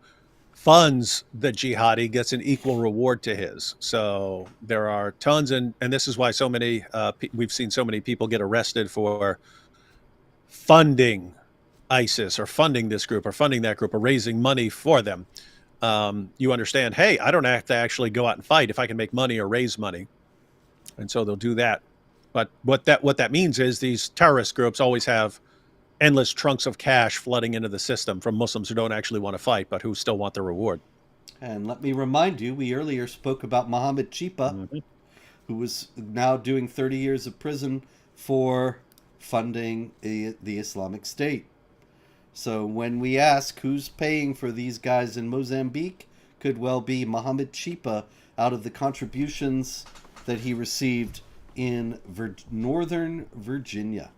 B: funds the jihadi gets an equal reward to his. So there are tons, and this is why so many we've seen so many people get arrested for funding ISIS or funding this group or funding that group or raising money for them. You understand? Hey, I don't have to actually go out and fight if I can make money or raise money, and so they'll do that. But what that means is these terrorist groups always have endless trunks of cash flooding into the system from Muslims who don't actually want to fight, but who still want the reward.
A: And let me remind you, we earlier spoke about Mohammed Chipa, who was now doing 30 years of prison for funding the Islamic State. So when we ask who's paying for these guys in Mozambique, could well be Mohammed Chipa out of the contributions that he received in Northern Virginia.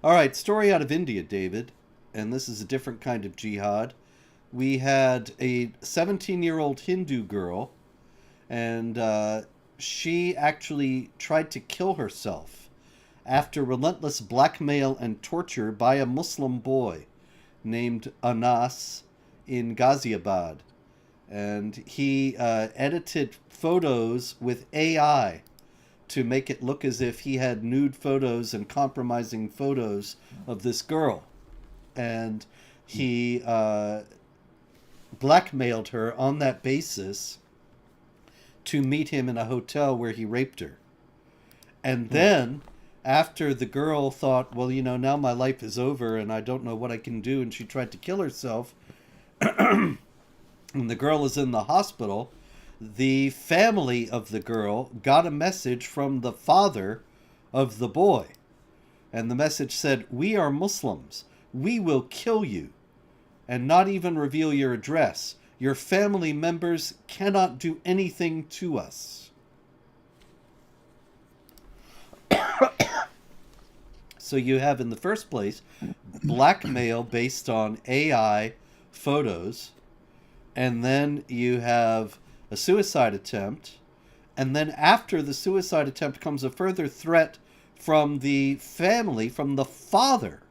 A: All right, story out of India, David, and this is a different kind of jihad. We had a 17-year-old Hindu girl, and she actually tried to kill herself after relentless blackmail and torture by a Muslim boy named Anas in Ghaziabad. And he edited photos with AI to make it look as if he had nude photos and compromising photos of this girl. And he blackmailed her on that basis to meet him in a hotel where he raped her. And then, after the girl thought, well, you know, now my life is over and I don't know what I can do, and she tried to kill herself, and the girl is in the hospital, the family of the girl got a message from the father of the boy. And the message said, "We are Muslims. We will kill you and not even reveal your address. Your family members cannot do anything to us." So you have, in the first place, blackmail based on AI photos. And then you have a suicide attempt. And then after the suicide attempt comes a further threat from the family, from the father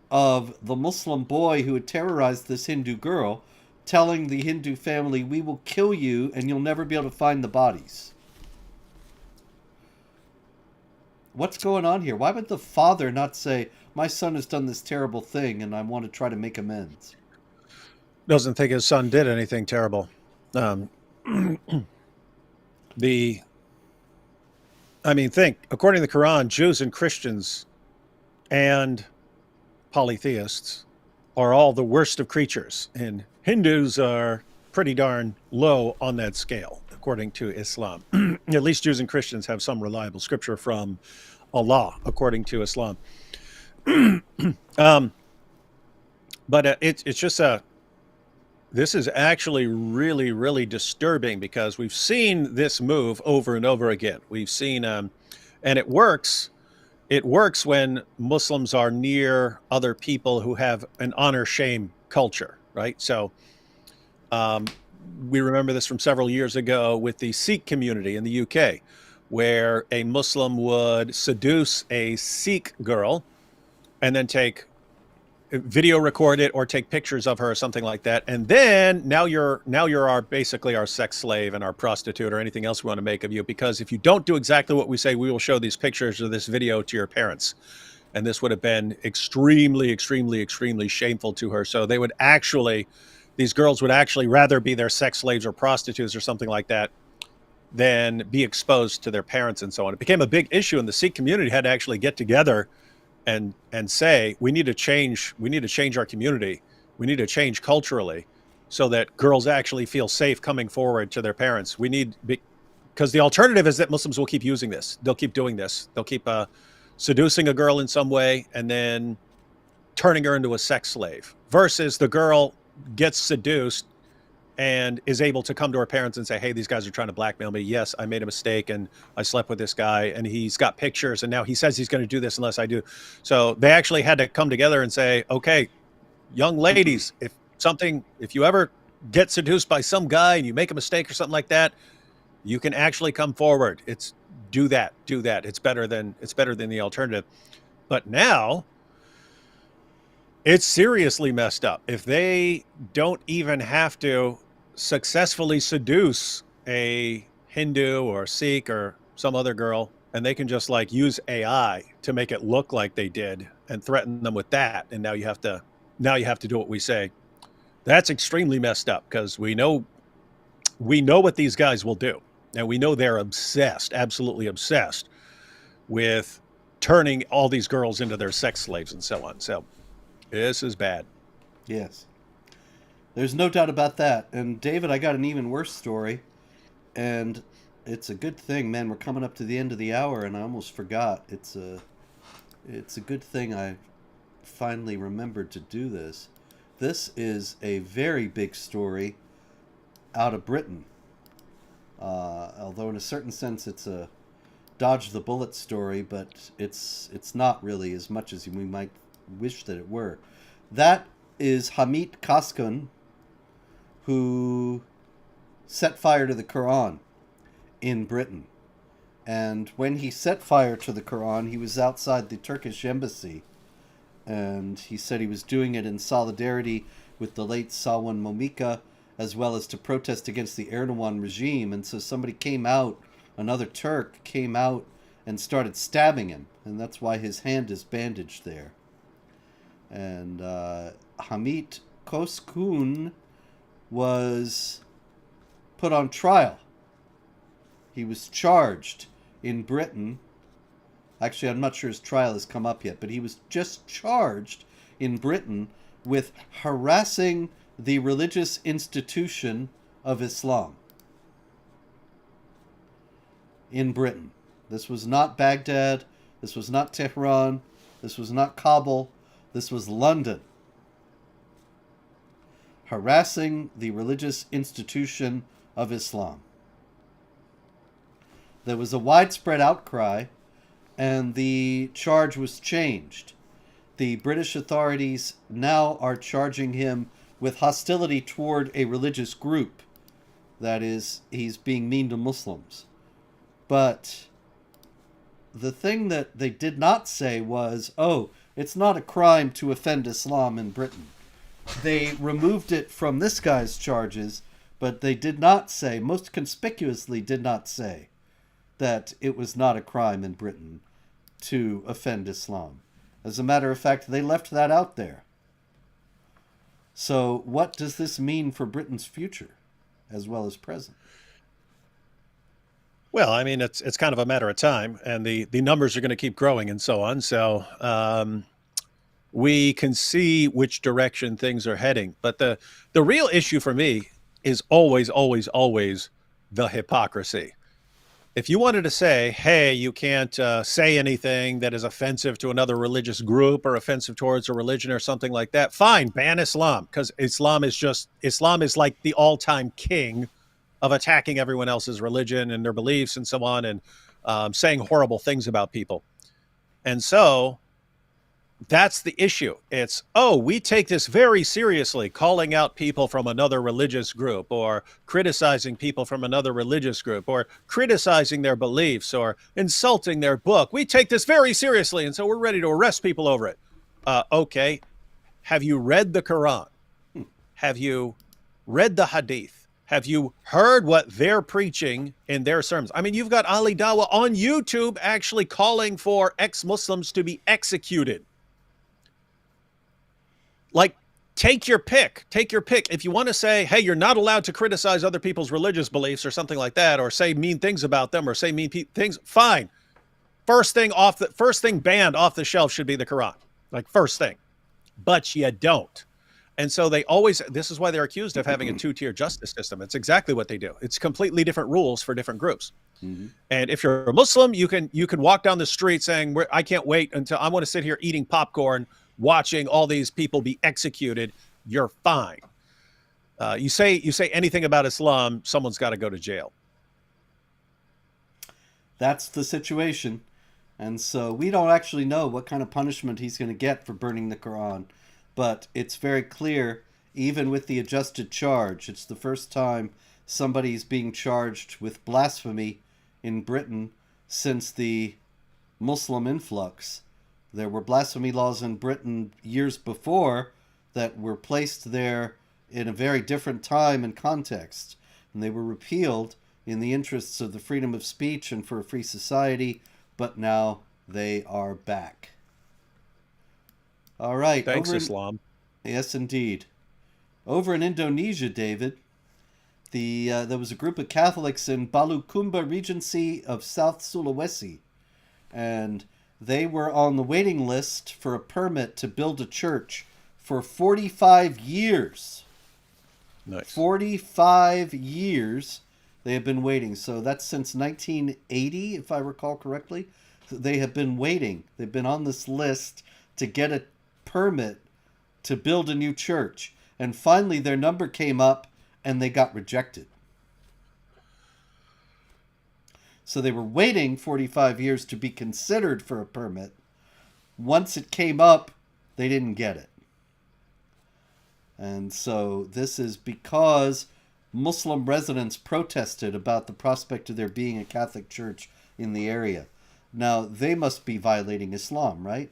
A: of the Muslim boy who had terrorized this Hindu girl, telling the Hindu family, "We will kill you and you'll never be able to find the bodies." What's going on here? Why would the father not say, "My son has done this terrible thing and I want to try to make amends"?
B: Doesn't think his son did anything terrible. Think, according to the Quran, Jews and Christians and polytheists are all the worst of creatures, and Hindus are pretty darn low on that scale, according to Islam. At least Jews and Christians have some reliable scripture from Allah, according to Islam. But it's just this is actually really, really disturbing because we've seen this move over and over again. We've seen, and it works. It works when Muslims are near other people who have an honor-shame culture, right? So we remember this from several years ago with the Sikh community in the UK, where a Muslim would seduce a Sikh girl and then video record it or take pictures of her or something like that, and then now you're basically our sex slave and our prostitute or anything else we want to make of you, because if you don't do exactly what we say, we will show these pictures or this video to your parents. And this would have been extremely, extremely, extremely shameful to her. So these girls would actually rather be their sex slaves or prostitutes or something like that than be exposed to their parents and so on. It became a big issue, and the Sikh community had to actually get together and say, we need to change our community. We need to change culturally so that girls actually feel safe coming forward to their parents. Because the alternative is that Muslims will keep using this. They'll keep doing this. They'll keep seducing a girl in some way and then turning her into a sex slave, versus the girl gets seduced and is able to come to her parents and say, hey, these guys are trying to blackmail me. Yes, I made a mistake and I slept with this guy and he's got pictures and now he says he's going to do this unless I do. So they actually had to come together and say, okay, young ladies, if you ever get seduced by some guy and you make a mistake or something like that, you can actually come forward. It's do that. It's better than the alternative. But now it's seriously messed up. If they don't even have to successfully seduce a Hindu or Sikh or some other girl, and they can just like use AI to make it look like they did and threaten them with that, and now you have to do what we say. That's extremely messed up because we know what these guys will do, and we know they're obsessed, absolutely obsessed with turning all these girls into their sex slaves and so on. So this is bad.
A: Yes. There's no doubt about that. And David, I got an even worse story. And it's a good thing, man. We're coming up to the end of the hour and I almost forgot. It's a good thing I finally remembered to do this. This is a very big story out of Britain. Although in a certain sense it's a dodge the bullet story, but it's not really as much as we might wish that it were. That is Hamid Kaskun, who set fire to the Quran in Britain. And when he set fire to the Quran, he was outside the Turkish embassy. And he said he was doing it in solidarity with the late Salwan Momika, as well as to protest against the Erdogan regime. And so somebody came out, another Turk came out and started stabbing him. And that's why his hand is bandaged there. And Hamid Koskun was put on trial. He was charged in Britain. Actually, I'm not sure his trial has come up yet, but he was just charged in Britain with harassing the religious institution of Islam. In Britain. This was not Baghdad. This was not Tehran. This was not Kabul. This was London. Harassing the religious institution of Islam. There was a widespread outcry, and the charge was changed. The British authorities now are charging him with hostility toward a religious group. That is, he's being mean to Muslims. But the thing that they did not say was, oh, it's not a crime to offend Islam in Britain. They removed it from this guy's charges, but they did not say, most conspicuously did not say, that it was not a crime in Britain to offend Islam. As a matter of fact, they left that out there. So what does this mean for Britain's future, as well as present?
B: Well, I mean, it's kind of a matter of time, and the numbers are going to keep growing and so on. So we can see which direction things are heading. But the real issue for me is always, always, always the hypocrisy. If you wanted to say, hey, you can't say anything that is offensive to another religious group or offensive towards a religion or something like that, fine, ban Islam, because Islam is like the all-time king of attacking everyone else's religion and their beliefs and so on, and saying horrible things about people. And so that's the issue. It's, oh, we take this very seriously, calling out people from another religious group or criticizing people from another religious group or criticizing their beliefs or insulting their book. We take this very seriously, and so we're ready to arrest people over it. Okay. Have you read the Quran? Have you read the Hadith? Have you heard what they're preaching in their sermons? I mean, you've got Ali Dawah on YouTube actually calling for ex-Muslims to be executed. Like, take your pick. Take your pick. If you want to say, hey, you're not allowed to criticize other people's religious beliefs or something like that, or say mean things about them or say mean things, fine. First thing banned off the shelf should be the Quran. Like, first thing. But you don't. And so this is why they're accused of having a two-tier justice system. It's exactly what they do. It's completely different rules for different groups. Mm-hmm. And if you're a Muslim, you can walk down the street saying, I can't wait until I want to sit here eating popcorn, watching all these people be executed. You're fine. You say anything about Islam, someone's got to go to jail.
A: That's the situation. And so we don't actually know what kind of punishment he's going to get for burning the Quran. But it's very clear, even with the adjusted charge, it's the first time somebody's being charged with blasphemy in Britain since the Muslim influx. There were blasphemy laws in Britain years before that were placed there in a very different time and context. And they were repealed in the interests of the freedom of speech and for a free society, but now they are back. All right.
B: Thanks, Islam.
A: Yes, indeed. Over in Indonesia, David, there was a group of Catholics in Bulukumba Regency of South Sulawesi, and they were on the waiting list for a permit to build a church for 45 years.
B: Nice.
A: 45 years they have been waiting. So that's since 1980, if I recall correctly. They have been waiting. They've been on this list to get a permit to build a new church. And finally their number came up and they got rejected. So they were waiting 45 years to be considered for a permit. Once it came up, they didn't get it. And so this is because Muslim residents protested about the prospect of there being a Catholic church in the area. Now, they must be violating Islam, right?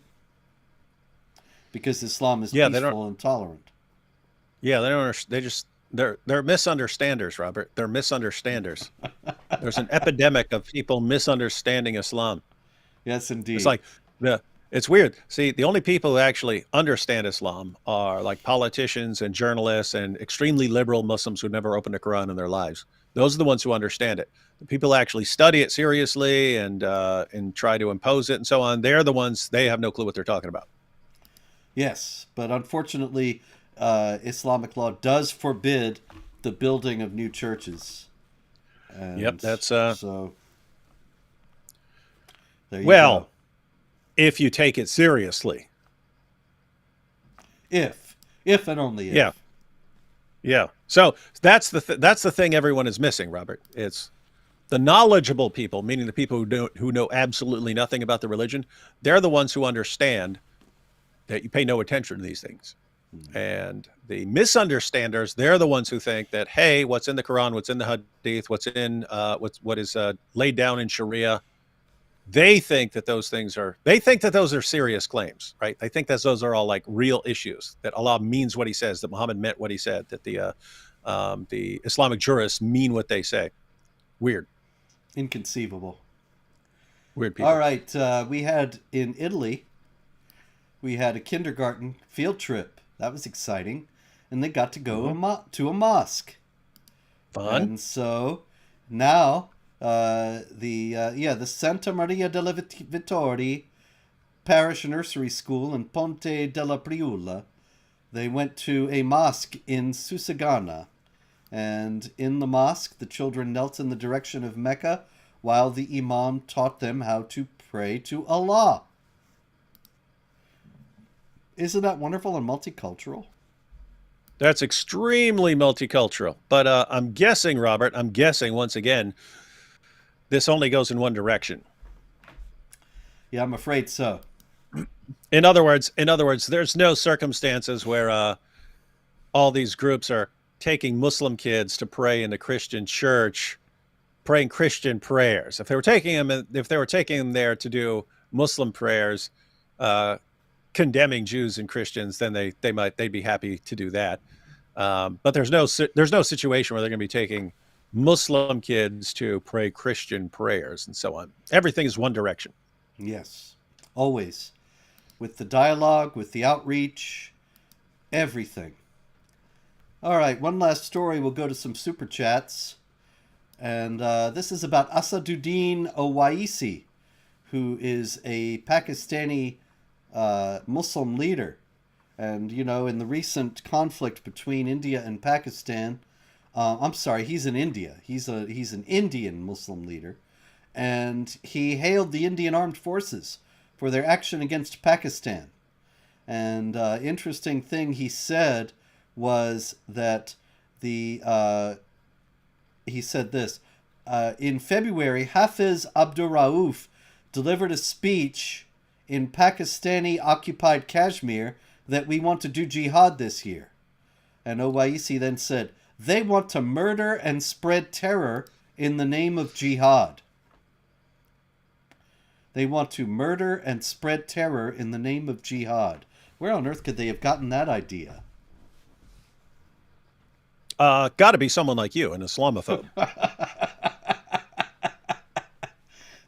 A: Because Islam is peaceful and tolerant.
B: Yeah, they don't. They're misunderstanders, Robert. They're misunderstanders. There's an epidemic of people misunderstanding Islam.
A: Yes, indeed.
B: It's like it's weird. See, the only people who actually understand Islam are like politicians and journalists and extremely liberal Muslims who never opened a Quran in their lives. Those are the ones who understand it. The people who actually study it seriously and try to impose it and so on, they're the ones, they have no clue what they're talking about.
A: Yes, but unfortunately, Islamic law does forbid the building of new churches. And
B: yep, that's
A: so. There you
B: well,
A: go.
B: If you take it seriously.
A: If and only if.
B: Yeah. So that's the thing everyone is missing, Robert. It's the knowledgeable people, meaning the people who know absolutely nothing about the religion. They're the ones who understand that you pay no attention to these things. And the misunderstanders, they're the ones who think that, hey, what's in the Quran, what's in the Hadith, what's in what is laid down in Sharia, they think that those are serious claims, right? They think that those are all like real issues, that Allah means what he says, that Muhammad meant what he said, that the Islamic jurists mean what they say. Weird.
A: Inconceivable.
B: Weird people.
A: All right. We had in Italy, we had a kindergarten field trip. That was exciting. And they got to go to a mosque.
B: Fun.
A: And so now the Santa Maria della Vittori parish nursery school in Ponte della Priula, they went to a mosque in Susegana. And in the mosque, the children knelt in the direction of Mecca while the imam taught them how to pray to Allah. Isn't that wonderful and multicultural?
B: That's extremely multicultural. But I'm guessing, Robert, once again, this only goes in one direction.
A: Yeah, I'm afraid so.
B: In other words, there's no circumstances where all these groups are taking Muslim kids to pray in the Christian church, praying Christian prayers. If they were taking them there to do Muslim prayers, condemning Jews and Christians, then they'd be happy to do that. But there's no situation where they're going to be taking Muslim kids to pray Christian prayers and so on. Everything is one direction.
A: Yes, always. With the dialogue, with the outreach, everything. All right, one last story. We'll go to some super chats. And this is about Asaduddin Owaisi, who is a Pakistani Muslim leader. And, in the recent conflict between India and Pakistan, he's in India. He's an Indian Muslim leader. And he hailed the Indian Armed Forces for their action against Pakistan. And interesting thing he said was that he said this. In February, Hafiz Abdurrauf delivered a speech in Pakistani-occupied Kashmir that we want to do jihad this year. And Owaisi then said, they want to murder and spread terror in the name of jihad. They want to murder and spread terror in the name of jihad. Where on earth could they have gotten that idea?
B: Got to be someone like you, an Islamophobe.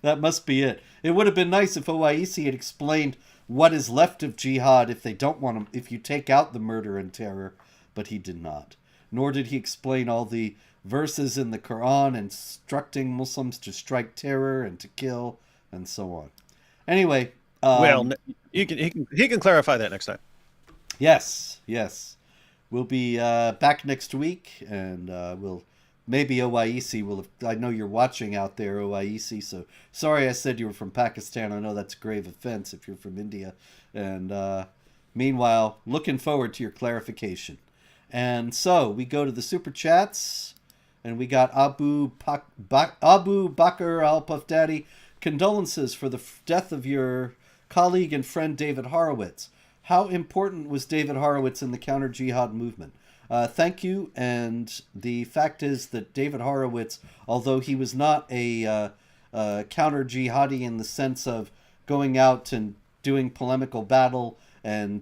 A: That must be it. It would have been nice if Owaisi had explained what is left of jihad if they don't want them, if you take out the murder and terror, but he did not. Nor did he explain all the verses in the Quran instructing Muslims to strike terror and to kill and so on. Anyway,
B: well, he can clarify that next time.
A: Yes. We'll be back next week, and we'll maybe Owaisi will have, I know you're watching out there, Owaisi, so sorry I said you were from Pakistan. I know that's a grave offense if you're from India. And meanwhile, looking forward to your clarification. And so we go to the super chats, and we got Abu Bakr Al-Pafdadi. Condolences for the death of your colleague and friend David Horowitz. How important was David Horowitz in the counter-jihad movement? Thank you. And the fact is that David Horowitz, although he was not a counter-jihadi in the sense of going out and doing polemical battle and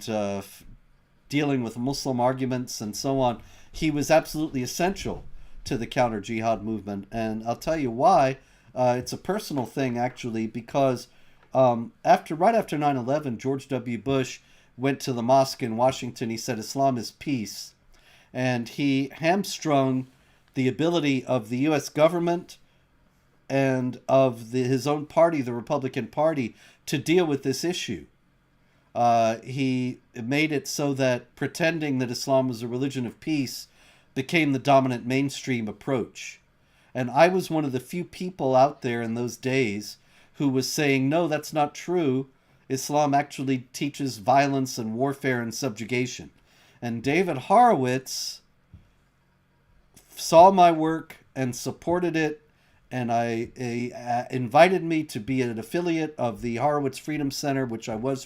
A: dealing with Muslim arguments and so on, he was absolutely essential to the counter-jihad movement. And I'll tell you why. It's a personal thing, actually, because right after 9/11, George W. Bush went to the mosque in Washington. He said Islam is peace. And he hamstrung the ability of the U.S. government and of his own party, the Republican Party, to deal with this issue. He made it so that pretending that Islam was a religion of peace became the dominant mainstream approach. And I was one of the few people out there in those days who was saying, no, that's not true. Islam actually teaches violence and warfare and subjugation. And David Horowitz saw my work and supported it, and invited me to be an affiliate of the Horowitz Freedom Center, which I was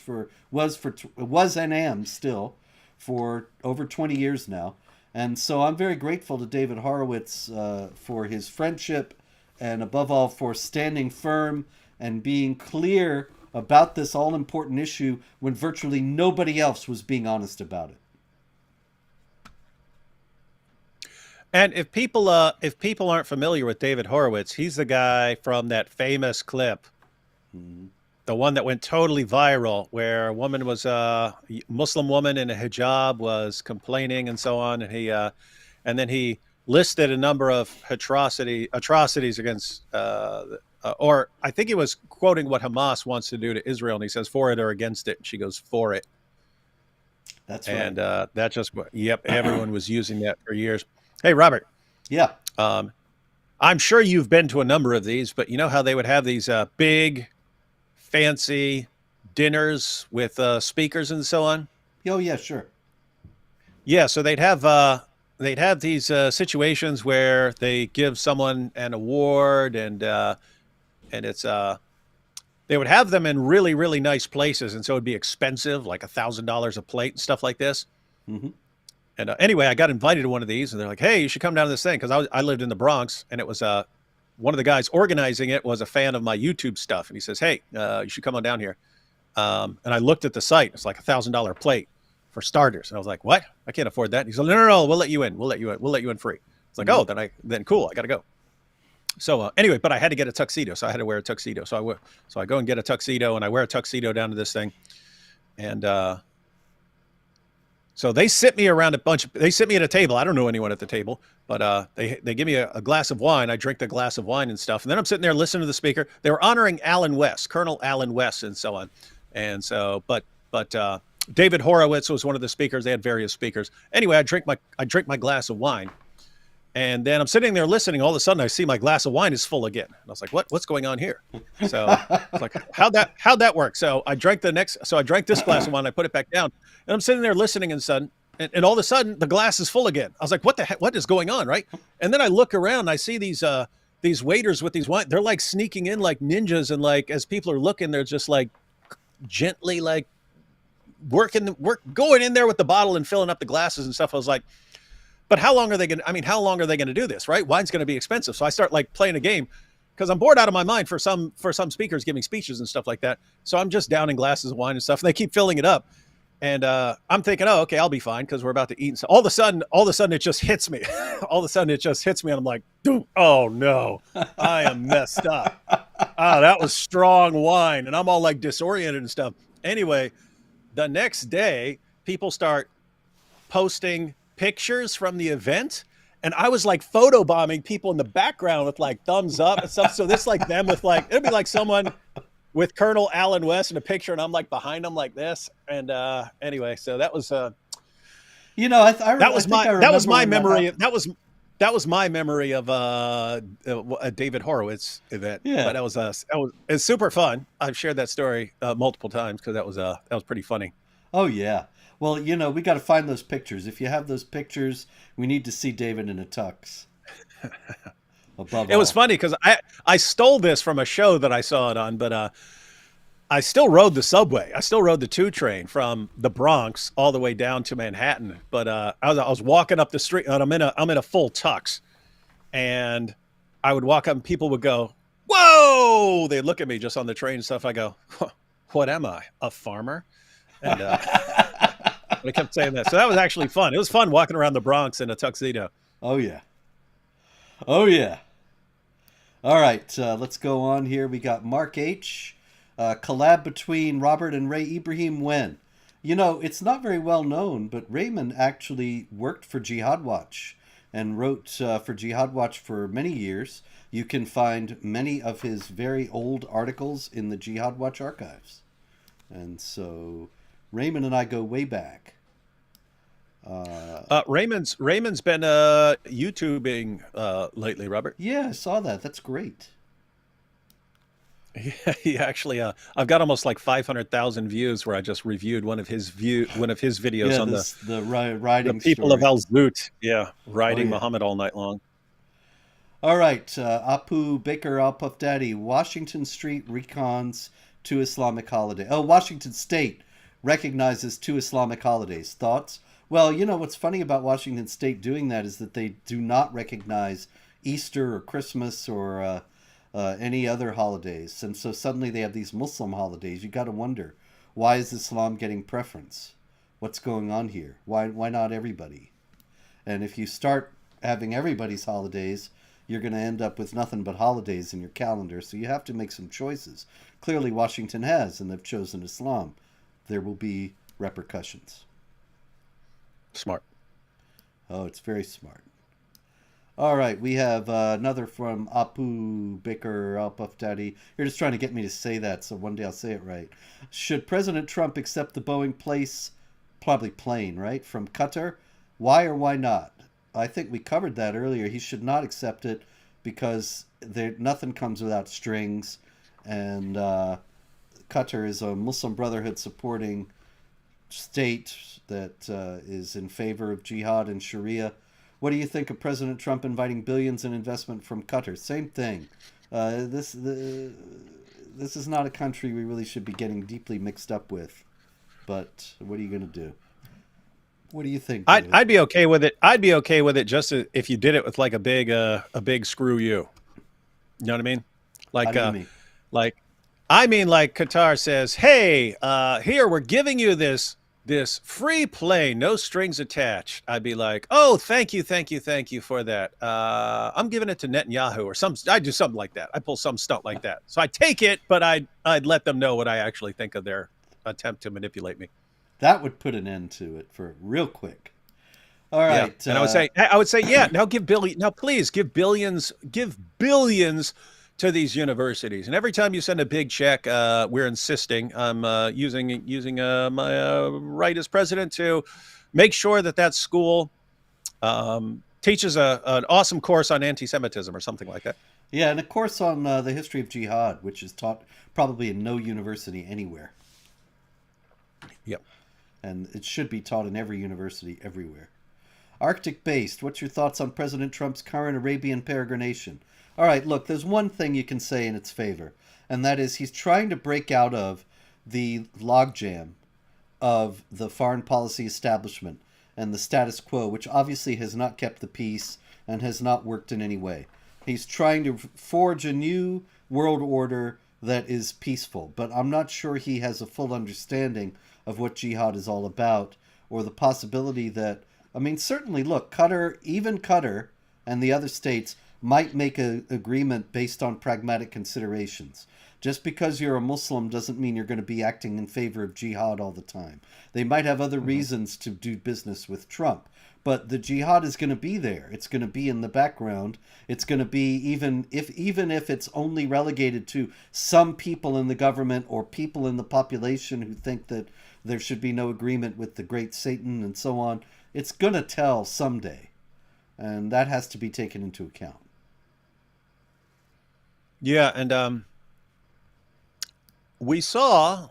A: and am still for over 20 years now. And so I'm very grateful to David Horowitz for his friendship, and above all for standing firm and being clear about this all-important issue when virtually nobody else was being honest about it.
B: And if people aren't familiar with David Horowitz, he's the guy from that famous clip, the one that went totally viral, where a woman was a Muslim woman in a hijab was complaining and so on, and then he listed a number of atrocities against, or I think he was quoting what Hamas wants to do to Israel, and he says for it or against it, and she goes for it.
A: That's right.
B: And that just, yep, everyone was using that for years. Hey, Robert.
A: Yeah.
B: I'm sure you've been to a number of these, but you know how they would have these big, fancy dinners with speakers and so on?
A: Oh, yeah, sure.
B: Yeah, so they'd have these situations where they give someone an award, and it's they would have them in really, really nice places, and so it'd be expensive, like $1,000 a plate and stuff like this.
A: Mm-hmm.
B: And anyway, I got invited to one of these, and they're like, "Hey, you should come down to this thing," because I lived in the Bronx, and it was one of the guys organizing it was a fan of my YouTube stuff, and he says, "Hey, you should come on down here." And I looked at the site; it's like $1,000 plate for starters, and I was like, "What? I can't afford that." And he's like, "No, we'll let you in. We'll let you in free." It's like, "Oh, then cool. I got to go." So anyway, but I had to get a tuxedo, so I had to wear a tuxedo. So I go and get a tuxedo, and I wear a tuxedo down to this thing, and so they sit me around they sit me at a table. I don't know anyone at the table, but they give me a glass of wine. I drink the glass of wine and stuff. And then I'm sitting there listening to the speaker. They were honoring Allen West, Colonel Allen West, and so on. And so, but David Horowitz was one of the speakers. They had various speakers. Anyway, I drink my glass of wine. And then I'm sitting there listening. All of a sudden, I see my glass of wine is full again. And I was like, "What's going on here?" So I was like, how'd that work? So I drank this glass of wine. I put it back down, and I'm sitting there listening, and sudden, and all of a sudden the glass is full again. I was like, what the heck? What is going on, right? And then I look around, and I see these waiters with these wine. They're like sneaking in like ninjas, and like as people are looking, they're just like gently like going in there with the bottle and filling up the glasses and stuff. I was like, but how long are they going to, I mean, how long are they going to do this? Right. Wine's going to be expensive. So I start like playing a game because I'm bored out of my mind for some speakers giving speeches and stuff like that. So I'm just downing glasses of wine and stuff, and they keep filling it up. And I'm thinking, oh, okay, I'll be fine because we're about to eat. And so all of a sudden it just hits me. All of a sudden it just hits me. And I'm like, dude, oh no, I am messed up. That was strong wine. And I'm all like disoriented and stuff. Anyway, the next day, people start posting pictures from the event. And I was like photobombing people in the background with like thumbs up and stuff. So this like them with like, it'd be like someone with Colonel Allen West in a picture, and I'm like behind them like this. And anyway, so that was that was my memory. That was my memory of a David Horowitz event.
A: Yeah,
B: but it's super fun. I've shared that story multiple times because that was pretty funny.
A: Oh yeah. Well, we got to find those pictures. If you have those pictures, we need to see David in a tux.
B: It was funny because I stole this from a show that I saw it on, but I still rode the subway. I still rode the 2 train from the Bronx all the way down to Manhattan. But I was walking up the street, and I'm in a full tux, and I would walk up, and people would go, "Whoa!" They'd look at me just on the train and stuff. I go, "What am I? A farmer?" And I kept saying that. So that was actually fun. It was fun walking around the Bronx in a tuxedo.
A: Oh yeah. Oh yeah. All right, let's go on here. We got Mark H. Collab between Robert and Ray Ibrahim when? It's not very well known, but Raymond actually worked for Jihad Watch and wrote for Jihad Watch for many years. You can find many of his very old articles in the Jihad Watch archives. And so Raymond and I go way back.
B: Raymond's been YouTubing lately, Robert.
A: Yeah, I saw that. That's great.
B: Yeah, he actually I've got almost like 500,000 views where I just reviewed one of his videos on
A: the riding
B: the people
A: story.
B: of Al Zut. Yeah, riding Muhammad all night long.
A: All right, Apu Baker Al Puff Daddy, Washington Street recons 2 Islamic holiday. Oh, Washington State recognizes 2 Islamic holidays. Thoughts? Well, what's funny about Washington State doing that is that they do not recognize Easter or Christmas or any other holidays. And so suddenly they have these Muslim holidays. You got to wonder, why is Islam getting preference? What's going on here? Why not everybody? And if you start having everybody's holidays, you're going to end up with nothing but holidays in your calendar. So you have to make some choices. Clearly Washington has, and they've chosen Islam. There will be repercussions.
B: Smart.
A: Oh, it's very smart. All right, we have another from Apu Baker Al Puff Daddy. You're just trying to get me to say that, so one day I'll say it right. Should President Trump accept the Boeing plane, right, from Qatar? Why or why not? I think we covered that earlier. He should not accept it because nothing comes without strings, and Qatar is a Muslim Brotherhood supporting state that is in favor of jihad and Sharia. What do you think of President Trump inviting billions in investment from Qatar? Same thing. This is not a country we really should be getting deeply mixed up with. But what are you going to do? What do you think, David?
B: I'd be okay with it. I'd be okay with it just if you did it with like a big screw you. You know what I mean? Like
A: How do you mean?
B: like Qatar says, hey, here we're giving you this free plane, no strings attached. I'd be like, oh, thank you for that. I'm giving it to Netanyahu or I do something like that. I pull some stunt like that. So I take it, but I'd let them know what I actually think of their attempt to manipulate me.
A: That would put an end to it for real quick. All right.
B: Yeah. And I would say, yeah, now please give billions to these universities. And every time you send a big check, we're insisting, I'm using my right as president to make sure that school teaches an awesome course on anti-Semitism or something like that.
A: Yeah, and a course on the history of jihad, which is taught probably in no university anywhere.
B: Yep.
A: and it should be taught in every university everywhere. Arctic based, what's your thoughts on President Trump's current Arabian peregrination? All right, look, there's one thing you can say in its favor, and that is he's trying to break out of the logjam of the foreign policy establishment and the status quo, which obviously has not kept the peace and has not worked in any way. He's trying to forge a new world order that is peaceful, but I'm not sure he has a full understanding of what jihad is all about, or the possibility that, I mean, certainly, look, even Qatar and the other states might make an agreement based on pragmatic considerations. Just because you're a Muslim doesn't mean you're going to be acting in favor of jihad all the time. They might have other reasons to do business with Trump. But the jihad is going to be there. It's going to be in the background. It's going to be, even if it's only relegated to some people in the government or people in the population who think that there should be no agreement with the great Satan and so on, it's going to tell someday. And that has to be taken into account.
B: Yeah, and we saw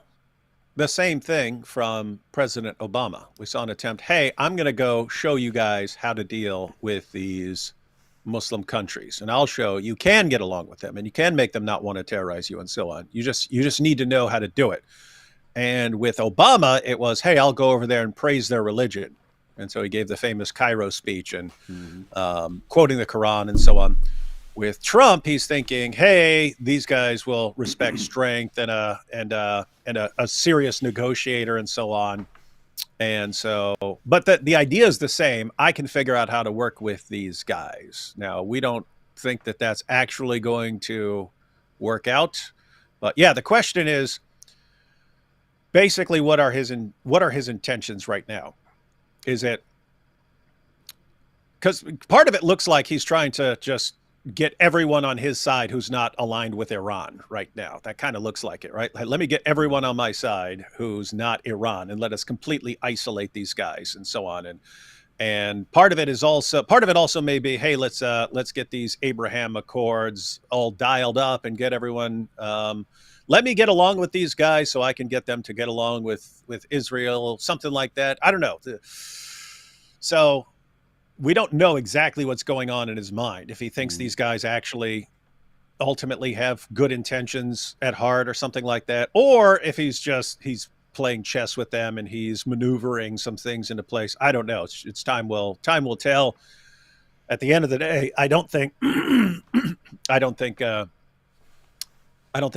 B: the same thing from President Obama. We saw an attempt, hey, I'm going to go show you guys how to deal with these Muslim countries, and I'll show you can get along with them, and you can make them not want to terrorize you and so on. You just need to know how to do it. And with Obama, it was, hey, I'll go over there and praise their religion. And so he gave the famous Cairo speech and quoting the Quran and so on. With Trump, he's thinking, hey, these guys will respect strength and a serious negotiator and so on. And so, but the idea is the same. I can figure out how to work with these guys. Now, we don't think that that's actually going to work out. But yeah, the question is basically what are his intentions right now? Is it because part of it looks like he's trying to just get everyone on his side who's not aligned with Iran right now. That kind of looks like it, right? Like, let me get everyone on my side who's not Iran and let us completely isolate these guys and so on. And part of it also may be, hey, let's get these Abraham Accords all dialed up and get everyone. Let me get along with these guys so I can get them to get along with Israel, something like that. I don't know. So we don't know exactly what's going on in his mind. If he thinks these guys actually ultimately have good intentions at heart or something like that, or if he's playing chess with them and he's maneuvering some things into place. I don't know. It's time will tell. At the end of the day, I don't think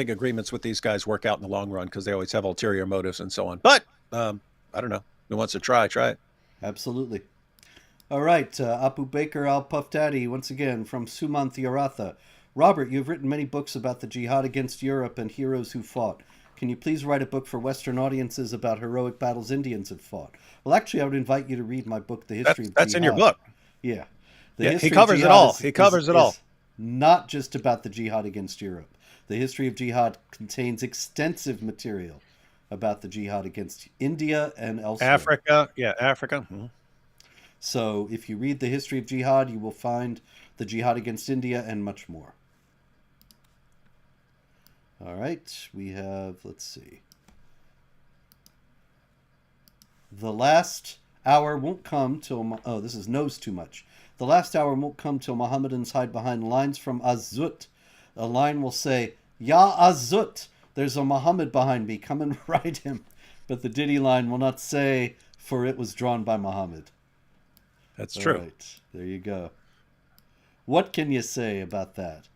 B: agreements with these guys work out in the long run because they always have ulterior motives and so on. But I don't know. Who wants to try it?
A: Absolutely. All right, Abu Baker al-Puftadi, once again, from Suman Theoratha. Robert, you've written many books about the jihad against Europe and heroes who fought. Can you please write a book for Western audiences about heroic battles Indians have fought? Well, actually, I would invite you to read my book, The History of Jihad.
B: That's in your book.
A: Yeah.
B: He covers it all. He covers it all.
A: Not just about the jihad against Europe. The History of Jihad contains extensive material about the jihad against India and elsewhere.
B: Africa. Mm-hmm.
A: So if you read The History of Jihad, you will find the jihad against India and much more. All right, we have, let's see. The last hour won't come till, this is knows too much. The last hour won't come till Mohammedans hide behind lines from Azut. A line will say, Ya Azut, there's a Muhammad behind me, come and ride him. But the ditty line will not say, for it was drawn by Muhammad.
B: That's true.
A: All right, there you go. What can you say about that?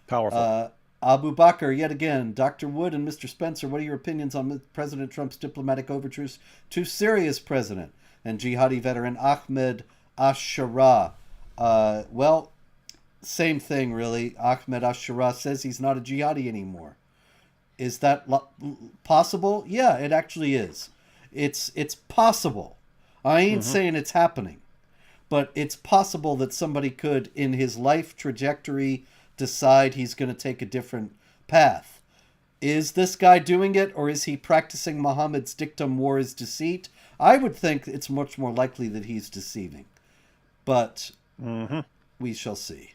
B: Powerful.
A: Abu Bakr, yet again. Dr. Wood and Mr. Spencer, what are your opinions on President Trump's diplomatic overtures to Syria's president and jihadi veteran Ahmed Ashara? Well, same thing, really. Ahmed Ashara says he's not a jihadi anymore. Is that possible? Yeah, it actually is. It's possible. I ain't saying it's happening, but it's possible that somebody could, in his life trajectory, decide he's going to take a different path. Is this guy doing it, or is he practicing Muhammad's dictum, war is deceit? I would think it's much more likely that he's deceiving, but we shall see.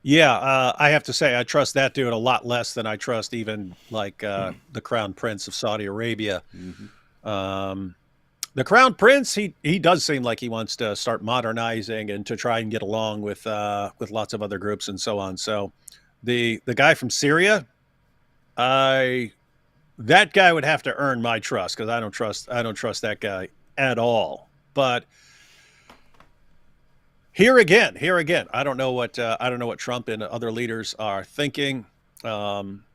B: Yeah, I have to say I trust that dude a lot less than I trust even like the Crown Prince of Saudi Arabia.
A: Hmm.
B: Um, the Crown Prince, he does seem like he wants to start modernizing and to try and get along with lots of other groups and so on. So the guy from Syria, I that guy would have to earn my trust because I don't trust that guy at all. But here again, I don't know what Trump and other leaders are thinking. Um,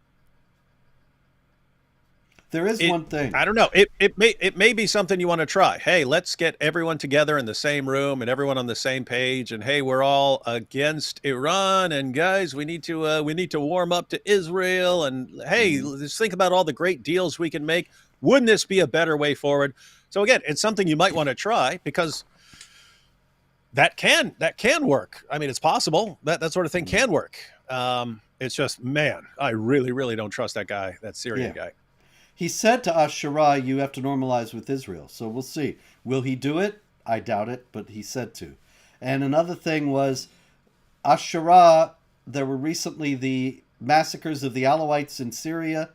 A: There is
B: it
A: one thing.
B: I don't know. It may be something you want to try. Hey, let's get everyone together in the same room and everyone on the same page. And hey, we're all against Iran. And guys, we need to warm up to Israel. And hey,
A: Mhm.
B: let's think about all the great deals we can make. Wouldn't this be a better way forward? So again, it's something you might want to try because that can work. I mean, it's possible that sort of thing
A: Mhm.
B: can work. It's just, man, I really, really don't trust that guy, that Syrian
A: Yeah.
B: guy.
A: He said to Ashura, you have to normalize with Israel. So we'll see. Will he do it? I doubt it, but he said to. And another thing was Ashura, there were recently the massacres of the Alawites in Syria,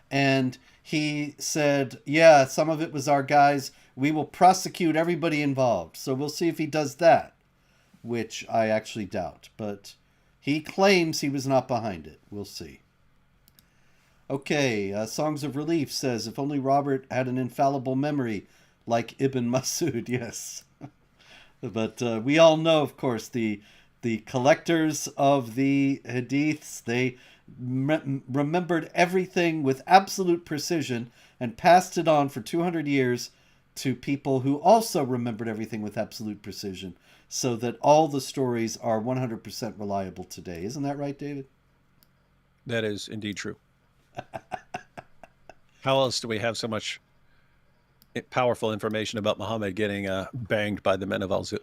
A: and he said, yeah, some of it was our guys. We will prosecute everybody involved. So we'll see if he does that, which I actually doubt. But he claims he was not behind it. We'll see. Okay, Songs of Relief says, if only Robert had an infallible memory like Ibn Masud, yes. But we all know, of course, the collectors of the hadiths. They remembered everything with absolute precision and passed it on for 200 years to people who also remembered everything with absolute precision, so that all the stories are 100% reliable today. Isn't that right, David?
B: That is indeed true. How else do we have so much powerful information about Muhammad getting banged by the men of Al Zut?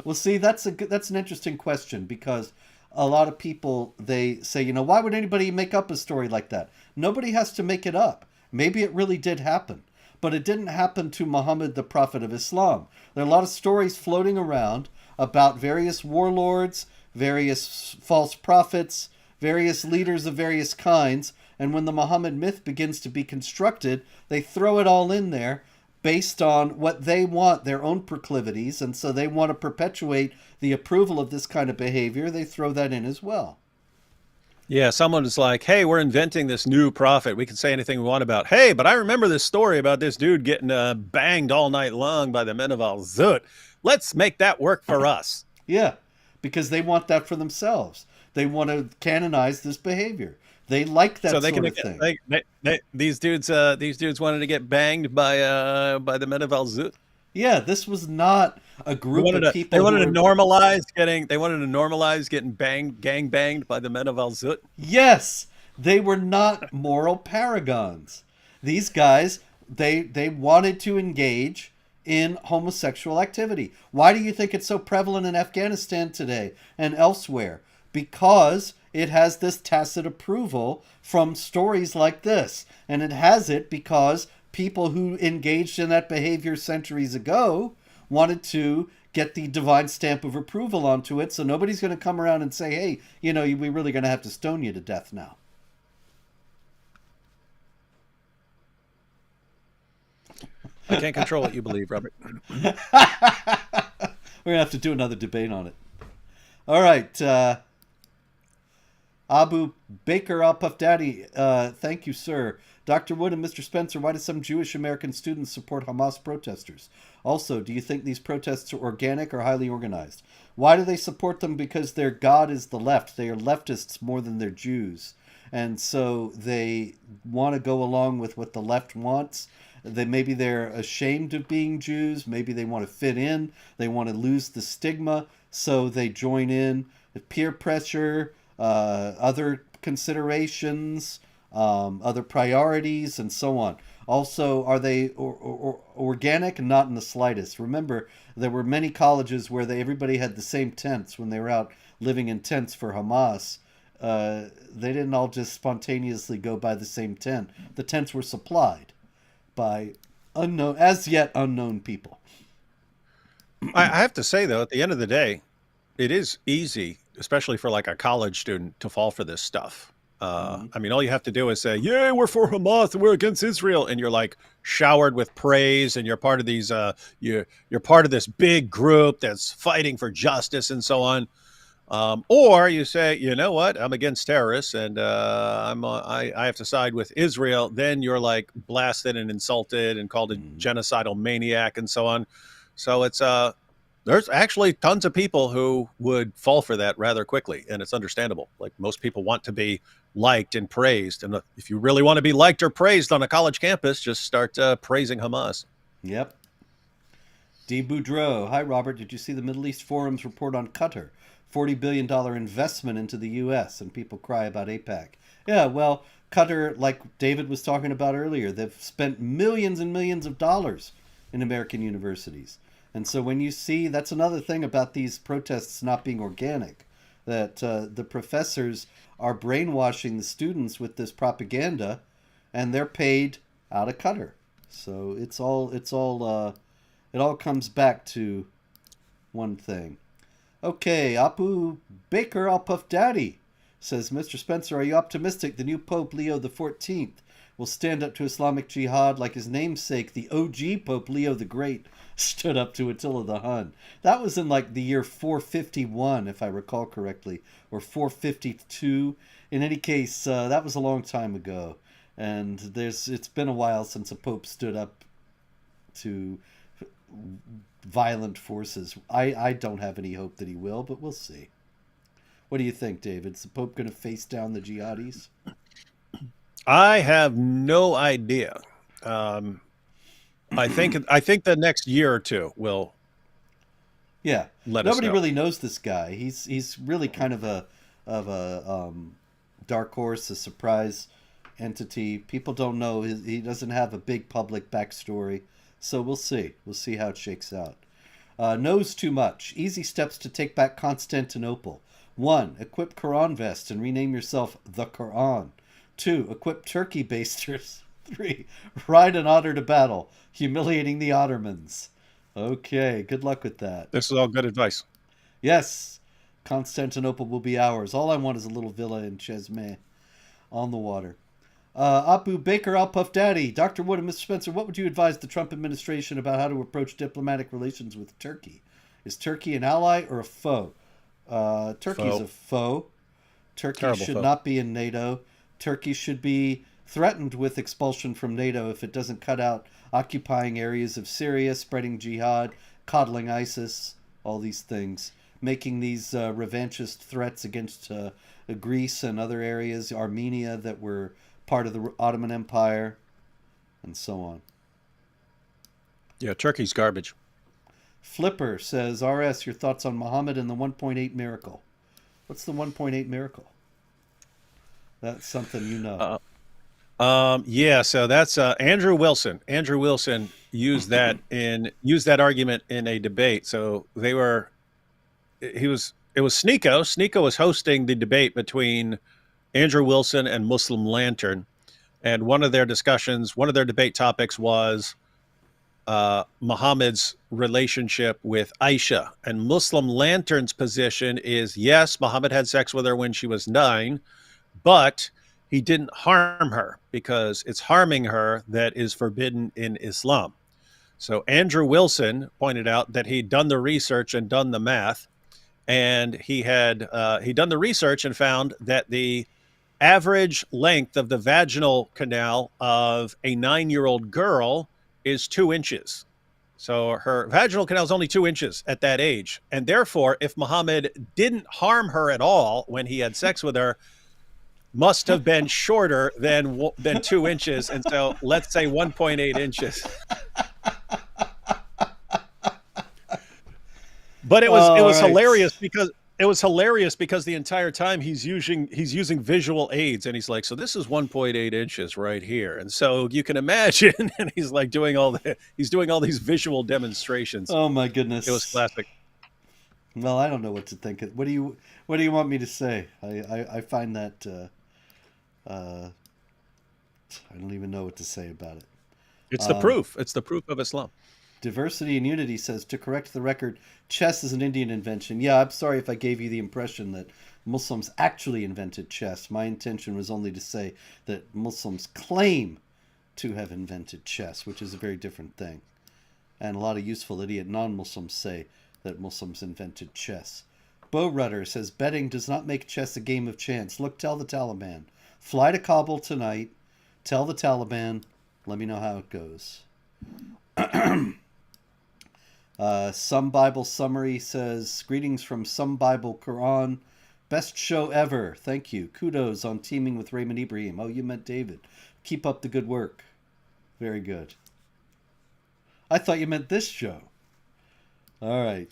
A: Well, see, that's an interesting question because a lot of people they say, why would anybody make up a story like that? Nobody has to make it up. Maybe it really did happen, but it didn't happen to Muhammad, the prophet of Islam. There are a lot of stories floating around about various warlords, various false prophets, various leaders of various kinds, and when the Muhammad myth begins to be constructed, they throw it all in there based on what they want, their own proclivities, and so they want to perpetuate the approval of this kind of behavior. They throw that in as well.
B: Yeah, someone is like, "Hey, we're inventing this new prophet. We can say anything we want about. Hey, but I remember this story about this dude getting banged all night long by the men of Al Zut. Let's make that work for us."
A: Yeah, because they want that for themselves. They want to canonize this behavior. They like
B: So
A: that
B: they can
A: sort of
B: get
A: thing.
B: these dudes wanted to get banged by the men of Al Zut.
A: Yeah, this was not a
B: They
A: group
B: wanted
A: of
B: to they
A: people who
B: wanted to
A: were.
B: normalize getting gang banged by the men of Al Zut.
A: Yes, they were not moral paragons. These guys, they wanted to engage in homosexual activity. Why do you think it's so prevalent in Afghanistan today and elsewhere? Because it has this tacit approval from stories like this. And it has it because people who engaged in that behavior centuries ago wanted to get the divine stamp of approval onto it. So nobody's going to come around and say, hey, we're really going to have to stone you to death now.
B: I can't control what you believe, Robert.
A: We're going to have to do another debate on it. All right. Abu Baker Al Puff Daddy, thank you, sir. Dr. Wood and Mr. Spencer, why do some Jewish American students support Hamas protesters? Also, do you think these protests are organic or highly organized? Why do they support them? Because their God is the left. They are leftists more than they're Jews. And so they want to go along with what the left wants. Maybe they're ashamed of being Jews. Maybe they want to fit in. They want to lose the stigma. So they join in. Peer pressure, other considerations, other priorities, and so on. Also, are they organic? Not in the slightest. Remember, there were many colleges where everybody had the same tents when they were out living in tents for Hamas. They didn't all just spontaneously go by the same tent. The tents were supplied by as yet unknown people.
B: I have to say though, at the end of the day, it is easy especially for like a college student to fall for this stuff. I mean, all you have to do is say, "Yeah, we're for Hamas and we're against Israel," and you're like showered with praise, and you're part of these. You're part of this big group that's fighting for justice and so on. Or you say, you know what, I'm against terrorists, and I have to side with Israel. Then you're like blasted and insulted and called a genocidal maniac and so on. So it's there's actually tons of people who would fall for that rather quickly, and it's understandable. Like most people want to be liked and praised, and if you really want to be liked or praised on a college campus, just start praising Hamas.
A: Yep. D. Boudreau. Hi, Robert. Did you see the Middle East Forum's report on Qatar? $40 billion investment into the U.S., and people cry about APAC. Yeah, well, Qatar, like David was talking about earlier, they've spent millions and millions of dollars in American universities. And so when you see, that's another thing about these protests not being organic, that the professors are brainwashing the students with this propaganda, and they're paid out of Qatar. So it all comes back to one thing. Okay, Apu Baker, I'll Puff Daddy, says, Mr. Spencer, are you optimistic the new Pope Leo the 14th will stand up to Islamic Jihad like his namesake, the OG Pope Leo the Great, stood up to Attila the Hun? That was in like the year 451, if I recall correctly, or 452. In any case, that was a long time ago, and it's been a while since a pope stood up to violent forces. I don't have any hope that he will, but we'll see. What do you think, David? Is the Pope going to face down the jihadis?
B: I have no idea. I think the next year or two will.
A: Yeah,
B: let us
A: nobody
B: know.
A: really knows this guy. He's really kind of a dark horse, a surprise entity. People don't know. He doesn't have a big public backstory. So we'll see. We'll see how it shakes out. Knows too much. Easy steps to take back Constantinople. 1. Equip Quran vests and rename yourself the Quran. 2. Equip Turkey basters. 3. Ride an otter to battle, humiliating the Ottomans. Okay, good luck with that.
B: This is all good advice.
A: Yes, Constantinople will be ours. All I want is a little villa in Chesme on the water. Apu Baker, Al Puff Daddy, Dr. Wood and Mr. Spencer, what would you advise the Trump administration about how to approach diplomatic relations with Turkey? Is Turkey an ally or a foe? Turkey's a foe. Turkey
B: Terrible
A: should
B: foe.
A: not be in NATO. Turkey should be threatened with expulsion from NATO if it doesn't cut out occupying areas of Syria, spreading jihad, coddling ISIS, all these things, making these revanchist threats against Greece and other areas, Armenia that were part of the Ottoman Empire, and so on.
B: Yeah, Turkey's garbage.
A: Flipper says, RS, your thoughts on Muhammad and the 1.8 miracle. What's the 1.8 miracle? That's something you know.
B: Yeah, so that's Andrew Wilson. Andrew Wilson used that argument in a debate. So it was Sneeko. Sneeko was hosting the debate between Andrew Wilson and Muslim Lantern, and one of their debate topics was Muhammad's relationship with Aisha. And Muslim Lantern's position is, yes, Muhammad had sex with her when she was 9, but he didn't harm her because it's harming her that is forbidden in Islam. So Andrew Wilson pointed out that he'd done the research and done the math, and he'd done the research and found that the average length of the vaginal canal of a 9-year-old girl is 2 inches. So her vaginal canal is only 2 inches at that age. And therefore, if Muhammad didn't harm her at all when he had sex with her, must have been shorter than 2 inches. And so let's say 1.8 inches. But it was hilarious because the entire time he's using visual aids, and he's like, so this is 1.8 inches right here, and so you can imagine, and he's like doing all these visual demonstrations.
A: Oh my goodness,
B: it was classic.
A: Well, I don't know what to think. What do you want me to say? I find that I don't even know what to say about it.
B: It's the proof. It's the proof of Islam.
A: Diversity and Unity says, to correct the record, chess is an Indian invention. Yeah, I'm sorry if I gave you the impression that Muslims actually invented chess. My intention was only to say that Muslims claim to have invented chess, which is a very different thing. And a lot of useful idiot non-Muslims say that Muslims invented chess. Bo Rudder says, betting does not make chess a game of chance. Look, tell the Taliban. Fly to Kabul tonight. Tell the Taliban. Let me know how it goes. Some Bible Summary says, greetings from Some Bible Quran. Best show ever. Thank you. Kudos on teaming with Raymond Ibrahim. Oh, you meant David. Keep up the good work. Very good. I thought you meant this show. All right.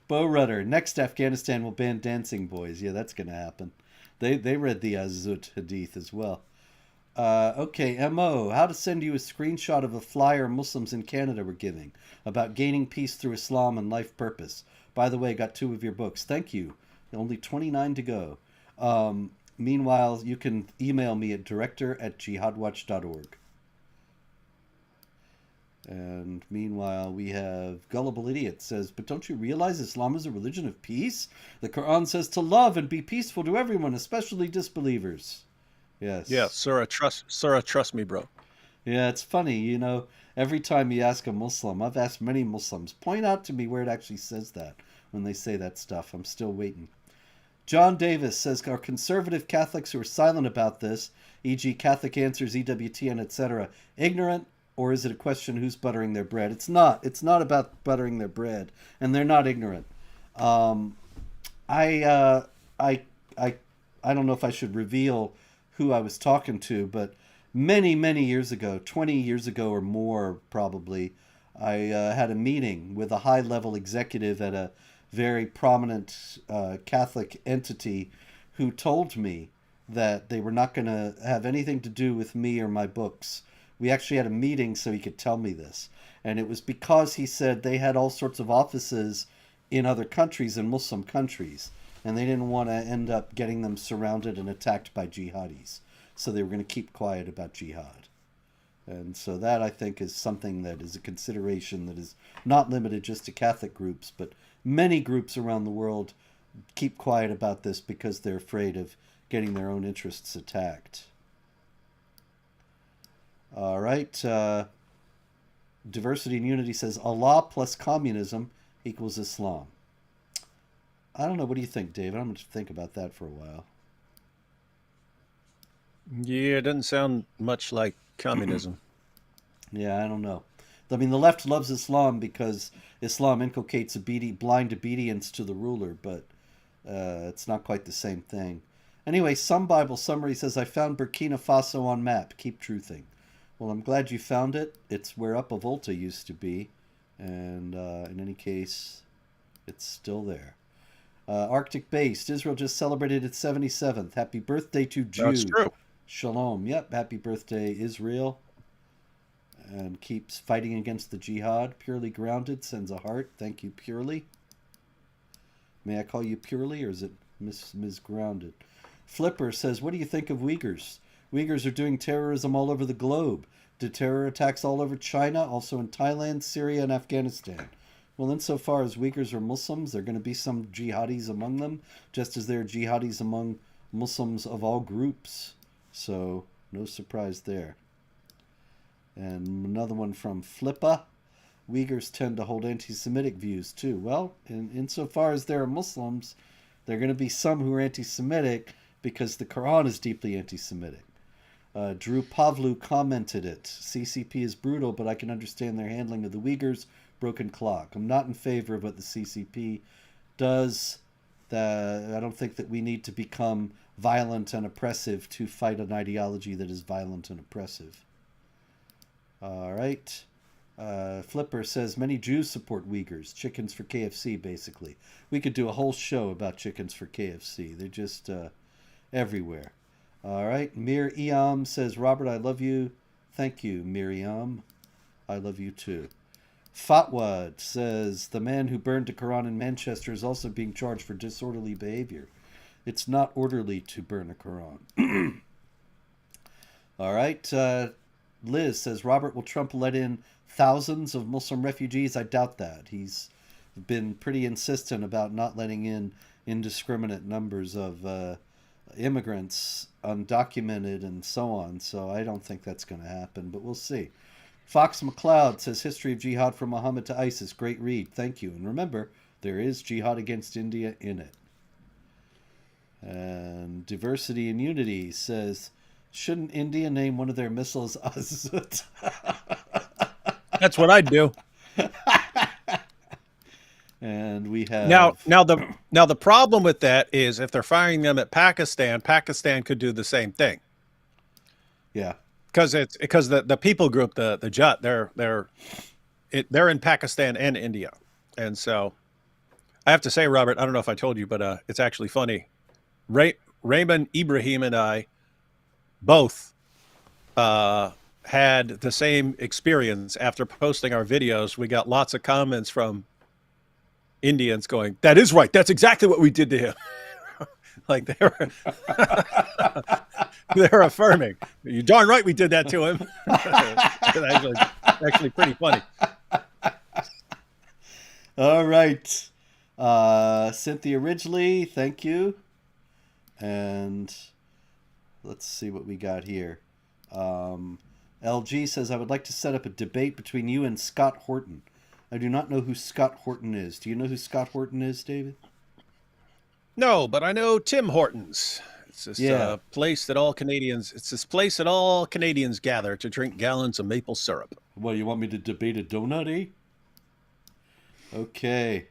A: Bo Rudder. Next, Afghanistan will ban dancing boys. Yeah, that's going to happen. They read the Azut Hadith as well. Okay, M.O. How to send you a screenshot of a flyer Muslims in Canada were giving about gaining peace through Islam and life purpose. By the way, got 2 of your books. Thank you. Only 29 to go. Meanwhile, you can email me at director@jihadwatch.org. And meanwhile, we have Gullible Idiot says, but don't you realize Islam is a religion of peace? The Quran says to love and be peaceful to everyone, especially disbelievers. Yes.
B: Yeah, Surah, trust me, bro.
A: Yeah, it's funny, you know, every time you ask a Muslim, I've asked many Muslims, point out to me where it actually says that when they say that stuff. I'm still waiting. John Davis says, are conservative Catholics who are silent about this, e.g. Catholic Answers, EWTN, etc., ignorant, or is it a question who's buttering their bread? It's not. It's not about buttering their bread, and they're not ignorant. I don't know if I should reveal who I was talking to, but many years ago, 20 years ago or more probably, I had a meeting with a high-level executive at a very prominent Catholic entity who told me that they were not going to have anything to do with me or my books. We actually had a meeting so he could tell me this. And it was because he said they had all sorts of offices in other countries, in Muslim countries, and they didn't want to end up getting them surrounded and attacked by jihadis. So they were going to keep quiet about jihad. And so that, I think, is something that is a consideration that is not limited just to Catholic groups, but many groups around the world keep quiet about this because they're afraid of getting their own interests attacked. All right. Diversity and Unity says Allah plus communism equals Islam. I don't know. What do you think, David? I'm going to think about that for a while.
B: Yeah, it doesn't sound much like communism.
A: Yeah, I don't know. I mean, the left loves Islam because Islam inculcates blind obedience to the ruler, but it's not quite the same thing. Anyway, Some Bible Summary says, I found Burkina Faso on map. Keep truthing. Well, I'm glad you found it. It's where Upper Volta used to be. And in any case, it's still there. Arctic Based. Israel just celebrated its 77th. Happy birthday to Jew.
B: That's true.
A: Shalom. Yep, happy birthday, Israel. And keeps fighting against the jihad. Purely Grounded sends a heart. Thank you, Purely. May I call you Purely, or is it Ms. Grounded? Flipper says, what do you think of Uyghurs? Uyghurs are doing terrorism all over the globe. Did terror attacks all over China, also in Thailand, Syria, and Afghanistan. Well, insofar as Uyghurs are Muslims, there are going to be some jihadis among them, just as there are jihadis among Muslims of all groups. So, no surprise there. And another one from Flippa. Uyghurs tend to hold anti-Semitic views, too. Well, insofar as there are Muslims, there are going to be some who are anti-Semitic because the Quran is deeply anti-Semitic. Drew Pavlu commented it. CCP is brutal, but I can understand their handling of the Uyghurs. Broken clock. I'm not in favor of what the CCP does. I don't think that we need to become violent and oppressive to fight an ideology that is violent and oppressive. All right. Flipper says, many Jews support Uyghurs. Chickens for KFC, basically. We could do a whole show about chickens for KFC. They're just everywhere. All right. Mir Iam says, Robert, I love you. Thank you, Miriam. I love you too. Fatwa says, the man who burned the Quran in Manchester is also being charged for disorderly behavior. It's not orderly to burn a Quran. All right. Liz says, Robert, will Trump let in thousands of Muslim refugees? I doubt that. He's been pretty insistent about not letting in indiscriminate numbers of immigrants, undocumented and so on. So I don't think that's going to happen, but we'll see. Fox McCloud says, History of Jihad from Muhammad to ISIS. Great read. Thank you. And remember, there is Jihad against India in it. And Diversity and Unity says, shouldn't India name one of their missiles Azut?
B: That's what I'd do.
A: And we have
B: now the problem with that is if they're firing them at Pakistan, Pakistan could do the same thing.
A: Yeah,
B: because the people group, the Jat, they're in Pakistan and India, and so I have to say, Robert, I don't know if I told you, but it's actually funny. Raymond Ibrahim and I both had the same experience after posting our videos. We got lots of comments from Indians going, "That is right. That's exactly what we did to him." Like they're affirming, "You darn right we did that to him." It's actually pretty funny.
A: All right, Cynthia Ridgely, thank you. And let's see what we got here. LG says, I would like to set up a debate between you and Scott Horton. I do not know who Scott Horton is. Do you know who Scott Horton is, David?
B: No, but I know Tim Hortons. It's this place that all Canadians. It's this place that all Canadians gather to drink gallons of maple syrup.
A: Well, you want me to debate a donut, eh? Okay.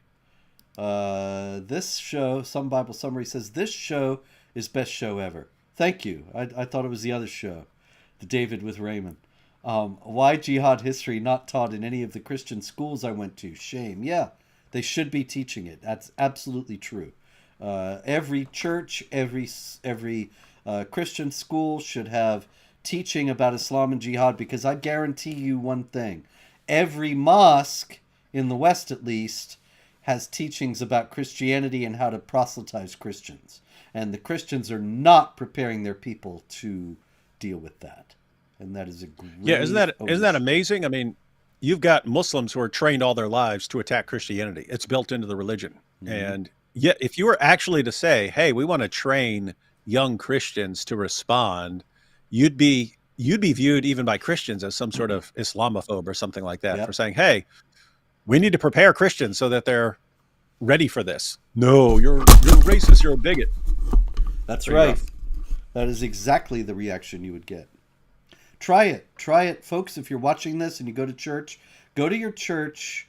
A: This show, Some Bible Summary says, this show is best show ever. Thank you. I thought it was the other show, the David with Raymond. Why Jihad history not taught in any of the Christian schools I went to? Shame. Yeah, they should be teaching it. That's absolutely true. Every church, every Christian school should have teaching about Islam and Jihad, because I guarantee you one thing. Every mosque, in the West at least, has teachings about Christianity and how to proselytize Christians. And the Christians are not preparing their people to deal with that. And that is a great
B: isn't that amazing? I mean, you've got Muslims who are trained all their lives to attack Christianity. It's built into the religion. Mm-hmm. And yet, if you were actually to say, hey, we want to train young Christians to respond, you'd be viewed even by Christians as some sort of Islamophobe or something like that, for saying, hey, we need to prepare Christians so that they're ready for this. No, you're racist, you're a bigot.
A: That's right. That is exactly the reaction you would get. Try it, folks. If you're watching this and you go to church, go to your church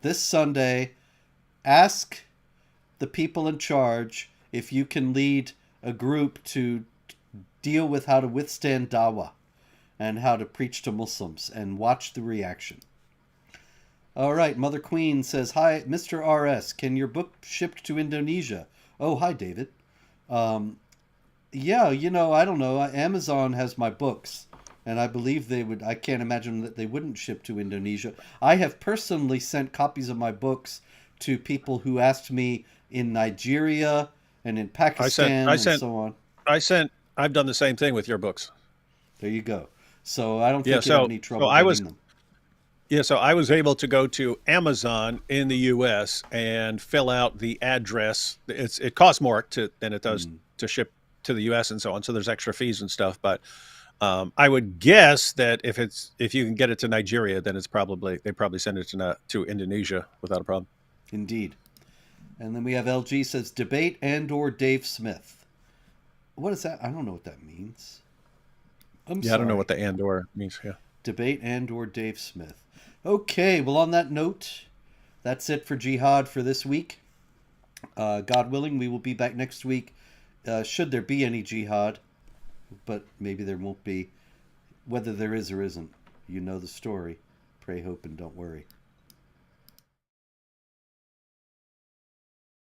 A: this Sunday. Ask the people in charge if you can lead a group to deal with how to withstand dawah and how to preach to Muslims, and watch the reaction. All right, Mother Queen says, hi, Mr. RS, can your book shipped to Indonesia? Oh, hi, David. Yeah, I don't know. Amazon has my books, and I believe they would. I can't imagine that they wouldn't ship to Indonesia. I have personally sent copies of my books to people who asked me in Nigeria and in Pakistan and so on.
B: I've done the same thing with your books.
A: There you go. So I don't think you have any trouble getting them.
B: Yeah, so I was able to go to Amazon in the U.S. and fill out the address. It costs more than it does to ship to the U.S. and so on. So there's extra fees and stuff. But I would guess that if you can get it to Nigeria, then they probably send it to Indonesia without a problem.
A: Indeed. And then we have LG says, debate and/or Dave Smith. What is that? I don't know what that means.
B: I don't know what the and/or means. Yeah.
A: Debate and/or Dave Smith. Okay, well, on that note, that's it for Jihad for this week. God willing, we will be back next week, should there be any Jihad, but maybe there won't be. Whether there is or isn't, you know the story. Pray, hope, and don't worry.